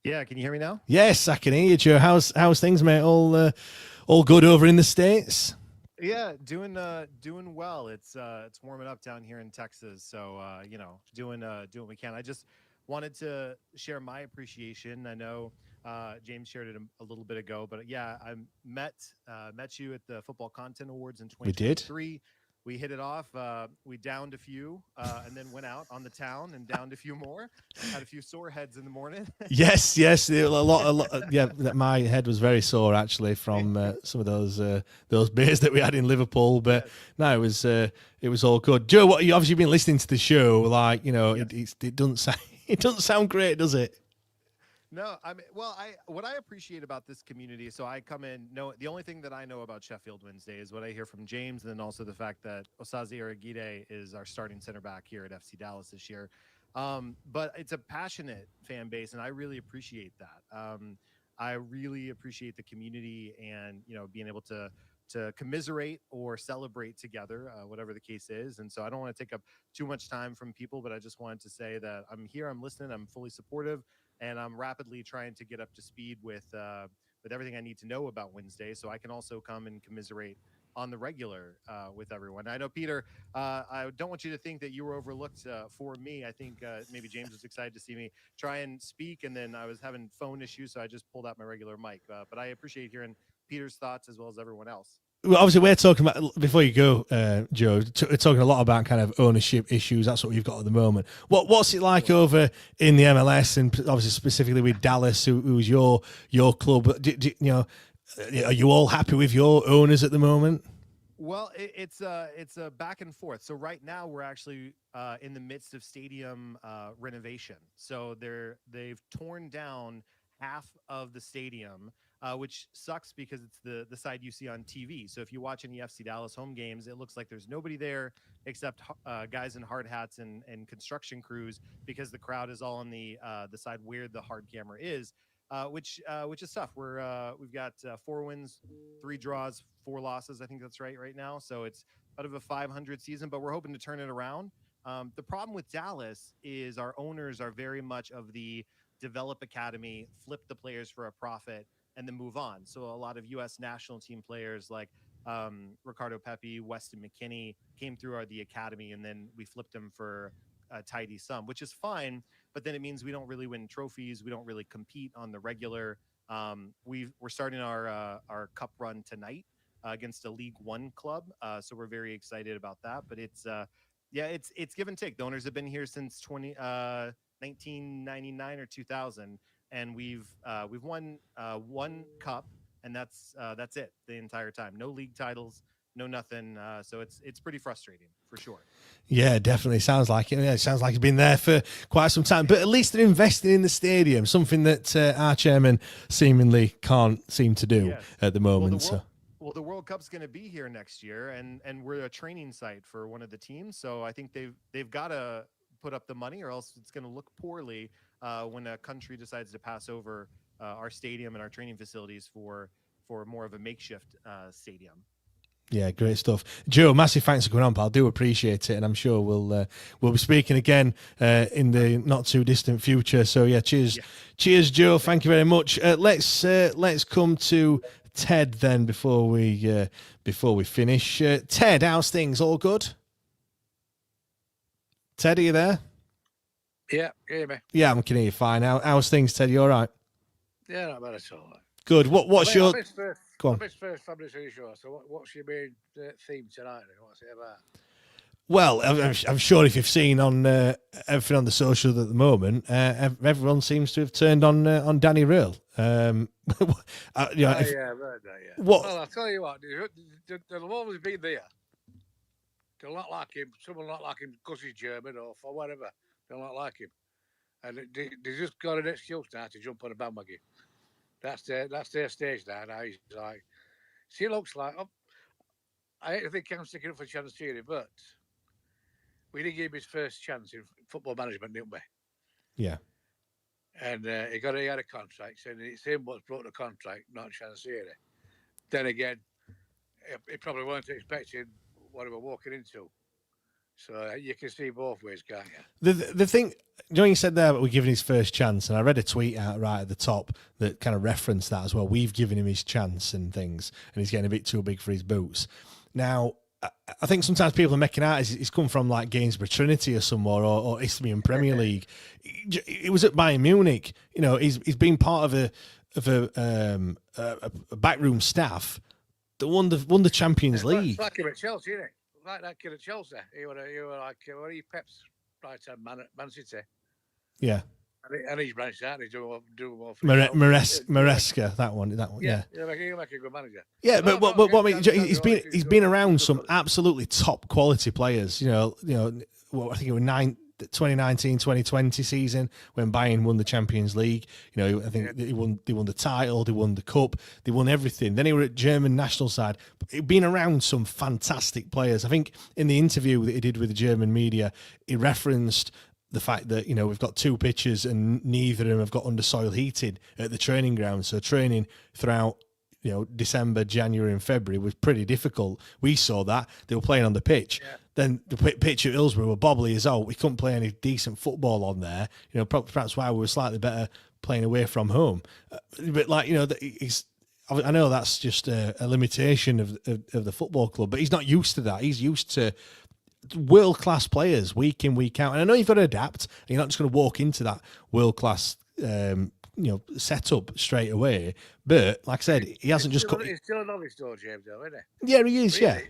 Yeah, can you hear me now? Yes, I can hear you, Joe. How's things, mate? All good over in the States? Yeah, doing well. It's warming up down here in Texas, so doing what we can. I just wanted to share my appreciation. I know James shared it a little bit ago, but yeah, I met you at the Football Content Awards in 2023. We did. We hit it off. We downed a few, and then went out on the town and downed a few more. Had a few sore heads in the morning. Yes. A lot. Yeah, my head was very sore actually from some of those beers that we had in Liverpool. But no, it was all good. Joe, what you obviously been listening to the show? Like, it doesn't sound great, does it? No, what I appreciate about this community, so I come in, the only thing that I know about Sheffield Wednesday is what I hear from James, and then also the fact that Osaze Aragide is our starting center back here at FC Dallas this year. But it's a passionate fan base, and I really appreciate that. I really appreciate the community and, being able to commiserate or celebrate together, whatever the case is. And so I don't want to take up too much time from people, but I just wanted to say that I'm here, I'm listening, I'm fully supportive. And I'm rapidly trying to get up to speed with everything I need to know about Wednesday, so I can also come and commiserate on the regular with everyone. I know, Peter, I don't want you to think that you were overlooked for me. I think maybe James was excited to see me try and speak, and then I was having phone issues, so I just pulled out my regular mic. But I appreciate hearing Peter's thoughts as well as everyone else. Well, obviously, we're talking about, before you go, Joe, we're talking a lot about kind of ownership issues. That's what we've got at the moment. What's it like over in the MLS, and obviously specifically with Dallas, who's your club? Are you all happy with your owners at the moment? Well, it's a back and forth. So right now we're actually in the midst of stadium renovation. So they've torn down half of the stadium, which sucks because it's the side you see on TV. So if you watch any FC Dallas home games, it looks like there's nobody there except guys in hard hats and construction crews, because the crowd is all on the side where the hard camera is. Which is tough. We've got 4 wins, 3 draws, 4 losses. I think that's right now. So it's out of a 500 season, but we're hoping to turn it around. The problem with Dallas is our owners are very much of the develop academy, flip the players for a profit, and then move on. So a lot of U.S. national team players like Ricardo Pepi, Weston McKennie came through the academy, and then we flipped them for a tidy sum, which is fine. But then it means we don't really win trophies. We don't really compete on the regular. We're starting our cup run tonight against a League One club. So we're very excited about that. But it's give and take. The owners have been here since 1999 or 2000, and we've won 1 cup, and that's it the entire time. No league titles, no nothing. So it's pretty frustrating for sure. Yeah, definitely. Sounds like it. Yeah, it sounds like it's been there for quite some time. But at least they're investing in the stadium, something that our chairman seemingly can't seem to do at the moment. Well, the World Cup's going to be here next year, and we're a training site for one of the teams. So I think they've got to put up the money, or else it's going to look poorly when a country decides to pass over our stadium and our training facilities for more of a makeshift stadium. Yeah, great stuff, Joe. Massive thanks for coming on, pal. I do appreciate it, and I'm sure we'll be speaking again in the not too distant future. So yeah, cheers, Joe. Thank you very much. Let's come to Ted then before we finish. Ted, how's things? All good? Ted, are you there? Yeah, can you hear me? Yeah, I can hear you fine. How's things, Ted? You all right? Yeah, not bad at all. Good. What's your? Go on. I missed first Family Series show. So what's your main theme tonight? What's it about? Well, I'm sure if you've seen on everything on the socials at the moment, everyone seems to have turned on Danny Röhl. I've heard that. Yeah. What? Well, I'll tell you what. They'll always be there. They'll not like him. Some will not like him because he's German or for whatever. They'll not like him, and they just got an excuse now to jump on a bandwagon. That's their stage now. Now he's like, she looks like. I hate to think I'm sticking up for Channel Series, but we did give him his first chance in football management, didn't we? Yeah. And he had a contract, and it's him what's brought the contract, not Channel Series. Then again, he probably weren't expecting what he were walking into. So you can see both ways, can't you? The thing, you said there, we're giving his first chance, and I read a tweet out right at the top that kind of referenced that as well. We've given him his chance and things, and he's getting a bit too big for his boots. Now, I think sometimes people are making out he's come from like Gainsborough Trinity or somewhere, or Isthmian Premier League. It was at Bayern Munich. You know, he's been part of a backroom staff that won the Champions League. Like him at Chelsea, isn't it? Like that kid at Chelsea. He were like, he Pep's right-hand man at Man City. Yeah. And he's branched out. He's doing more for Maresca, that one. Yeah. He'll make a good manager. Yeah, but what I mean, he's been around some absolutely top quality players. You know, I think it was 2019, 2020 season when Bayern won the Champions League. You know, I think they won the title, they won the cup, they won everything. Then he were at German national side. He'd been around some fantastic players. I think in the interview that he did with the German media, he referenced the fact that, you know, we've got 2 pitches and neither of them have got undersoil heating at the training ground. So training throughout, you know, December, January and February was pretty difficult. We saw that. They were playing on the pitch. Yeah. Then the pitch at Hillsborough were bobbly as all. We couldn't play any decent football on there. You know, perhaps why we were slightly better playing away from home. But like, you know, I know that's just a limitation of the football club, but he's not used to that. He's used to world-class players week in, week out. And I know you've got to adapt. You're not just going to walk into that world-class set up straight away. But like I said, he hasn't just got. He's still an honest though, James, though, isn't he? Yeah, he is. Really, Yeah,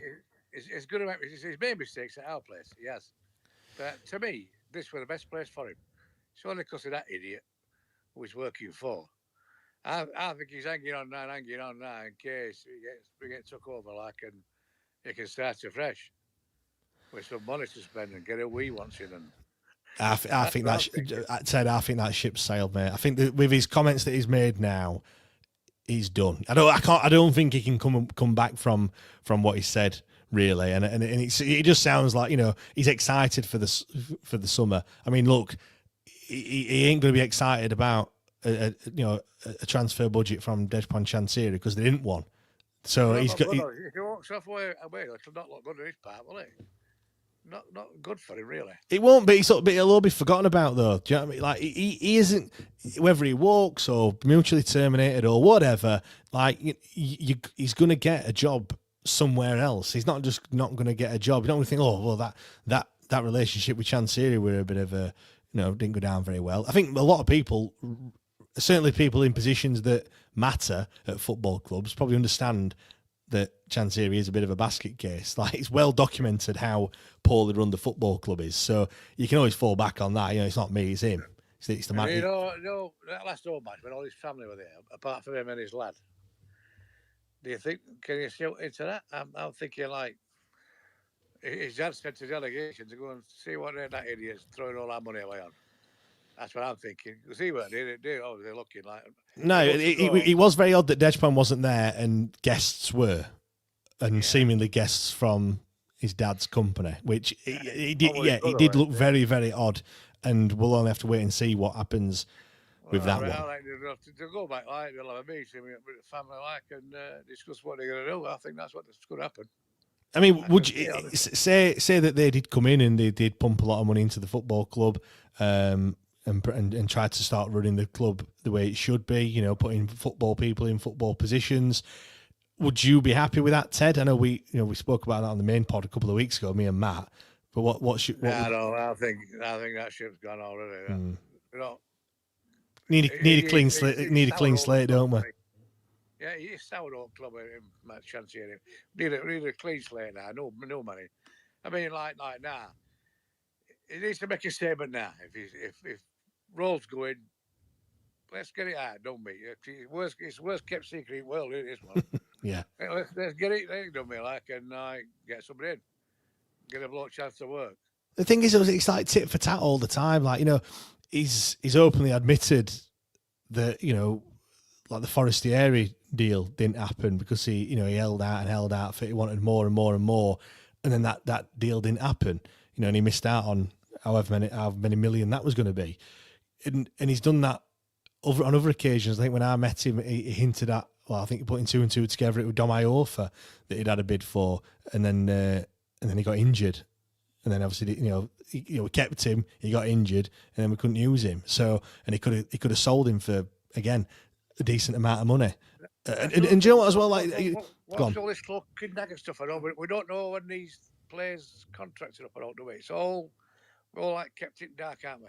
He's good at he's made mistakes at our place. He has. But to me, this was the best place for him. It's only because of that idiot who he's working for. I think he's hanging on now in case we get took over, like, and he can start afresh with some money to spend and get a wee once in. And I think I think that ship's sailed, mate. I think that with his comments that he's made now, he's done. I don't think he can come back from what he said, really. And it just sounds like he's excited for the summer. I mean, look, he ain't going to be excited about a transfer budget from Dejpan Chansiri because they didn't want. So if he walks off away, it'll not look good on his part, will it? Not good for him, really. It won't be, but it'll all be forgotten about, though. Do you know what I mean? Like, he isn't, whether he walks or mutually terminated or whatever, like, he's going to get a job somewhere else. He's not going to get a job. You don't think, oh, well, that relationship with Chansiri were a bit of a, didn't go down very well. I think a lot of people, certainly people in positions that matter at football clubs, probably understand that Chansiri is a bit of a basket case. Like, it's well documented how poorly run the football club is. So you can always fall back on that. It's not me, it's him. It's the man. That last home match when all his family were there, apart from him and his lad. Do you think, can you shoot into that? I'm thinking, like, his dad sent a delegation to go and see what that idiot's throwing all that money away on. That's what I'm thinking. Because he weren't, they're looking like. No, it was very odd that Dejpan wasn't there and guests were, and seemingly guests from his dad's company, which it did look very, very odd, and we'll only have to wait and see what happens with that one. To go back, like, they'll have a meeting with the family, like, and discuss what they're going to do. I think that's what's going to happen. I mean, would you say that they did come in and they did pump a lot of money into the football club, and tried to start running the club the way it should be, putting football people in football positions. Would you be happy with that, Ted? I know we spoke about that on the main pod a couple of weeks ago, me and Matt. But I think that ship's gone already. Need a clean slate. Need a clean slate, don't we? Yeah, he's sourdough club him, Matt Chansiri. Need a clean slate now. No money. I mean, like now, he needs to make a statement now. If Rolls going, let's get it out, don't we? It's worst kept secret in the world, isn't it, this one? Yeah. Let's get it, don't we? Like, and get somebody in, get a bloke chance to work. The thing is, it's like tit for tat all the time. Like, he's openly admitted that like the Forestieri deal didn't happen because he held out for he wanted more and more and more, and then that deal didn't happen. And he missed out on however many million that was going to be, and he's done that on other occasions. I think when I met him, he hinted at, well, I think putting two and two together, it was Dom Iorfa that he'd had a bid for, and then he got injured, and then obviously we kept him, he got injured, and then we couldn't use him. So, and he could have sold him for, again, a decent amount of money. And do you know what as well? Like, what's all this cloaking dagger stuff? I know, but we don't know when these players' contracts are up or out, do we? It's all like kept in dark, aren't we?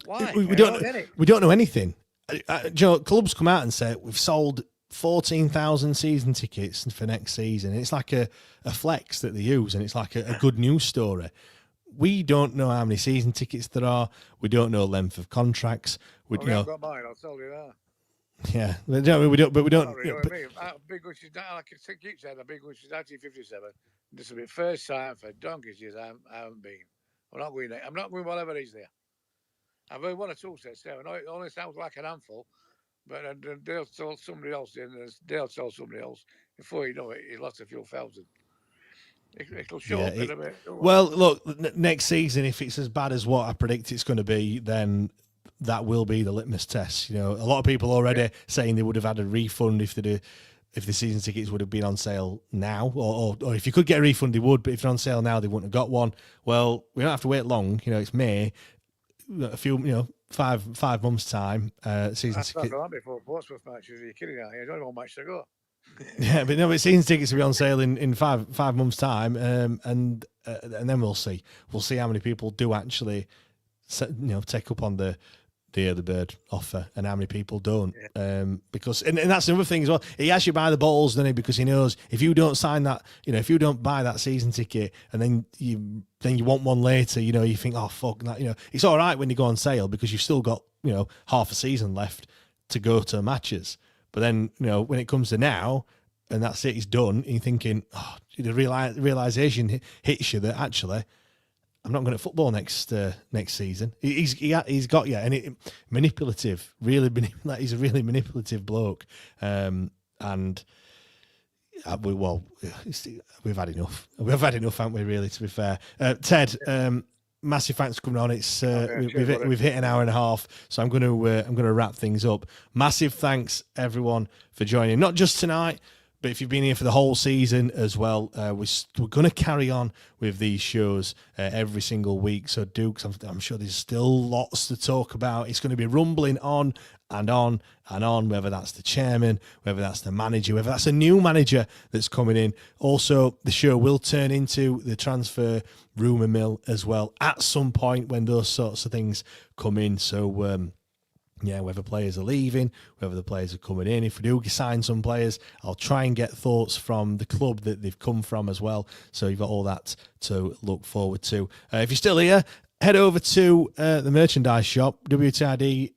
Why? We don't know anything. Clubs come out and say we've sold 14,000 season tickets for next season. It's like a flex that they use, and it's like a good news story. We don't know how many season tickets there are. We don't know length of contracts. We haven't got mine. I'll tell you that. Yeah, we don't. But we don't. Sorry, big which is like I keep saying, a big which is 1957. This will be the first time for donkeys years I haven't been. I'm not going whatever is there. I've heard one or two sets there. I know it only sounds like an handful, but they'll tell somebody else, and they'll tell somebody else. Before you know it, he lost a few thousand. It'll show up in a bit. Well, look, next season, if it's as bad as what I predict it's going to be, then that will be the litmus test. A lot of people already saying they would have had a refund if the season tickets would have been on sale now, or if you could get a refund, they would. But if they're on sale now, they wouldn't have got one. Well, we don't have to wait long. It's May. A few, 5 months time. Season tickets. That's before Portsmouth matches. Are you kidding? There's only one match to go. Yeah, but season tickets will be on sale in 5 months' time, and then we'll see. We'll see how many people do actually, take up on the the early bird offer and how many people don't. Because and that's another thing as well. He has you by the balls, doesn't he? Because he knows if you don't sign that, if you don't buy that season ticket and then you want one later, you think, oh fuck that, it's all right when you go on sale because you've still got half a season left to go to matches. But then when it comes to now and that's it, it's done. And you're thinking, oh, the realization hits you that actually, I'm not going to football next season. He's got you, and manipulative. Really, he's a really manipulative bloke. And we've had enough. We've had enough, haven't we? Really, to be fair, Ted. Massive thanks for coming on. It's we've hit an hour and a half, so I'm going to wrap things up. Massive thanks everyone for joining. Not just tonight, but if you've been here for the whole season as well, we're going to carry on with these shows every single week. So do, because I'm sure there's still lots to talk about. It's going to be rumbling on and on and on, whether that's the chairman, whether that's the manager, whether that's a new manager that's coming in. Also, the show will turn into the transfer rumour mill as well at some point when those sorts of things come in. So, whether players are leaving, whether the players are coming in. If we do sign some players, I'll try and get thoughts from the club that they've come from as well. So you've got all that to look forward to. If you're still here, head over to the merchandise shop, WTID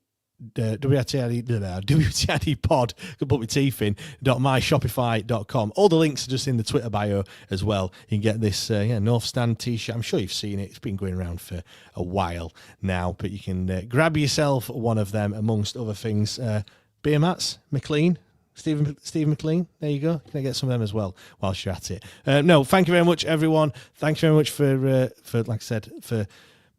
pod, could put my teeth in, .myshopify.com. All the links are just in the Twitter bio as well. You can get this North Stand t-shirt. I'm sure you've seen it. It's been going around for a while now, but you can grab yourself one of them amongst other things. Beer mats, McLean, Steve McLean. There you go. Can I get some of them as well whilst you're at it? No, thank you very much, everyone. Thank you very much for like I said, for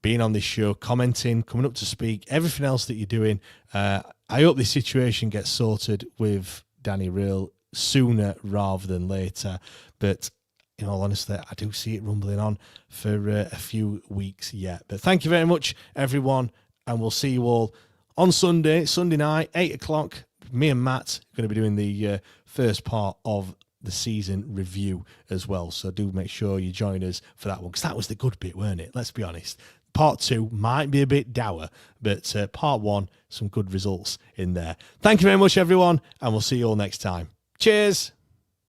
being on this show, commenting, coming up to speak, everything else that you're doing. I hope this situation gets sorted with Danny Real sooner rather than later. But in all honesty, I do see it rumbling on for a few weeks yet. But thank you very much, everyone. And we'll see you all on Sunday night, 8 o'clock. Me and Matt are going to be doing the first part of the season review as well. So do make sure you join us for that one, because that was the good bit, weren't it? Let's be honest. Part 2 might be a bit dour, but part 1, some good results in there. Thank you very much, everyone, and we'll see you all next time. Cheers.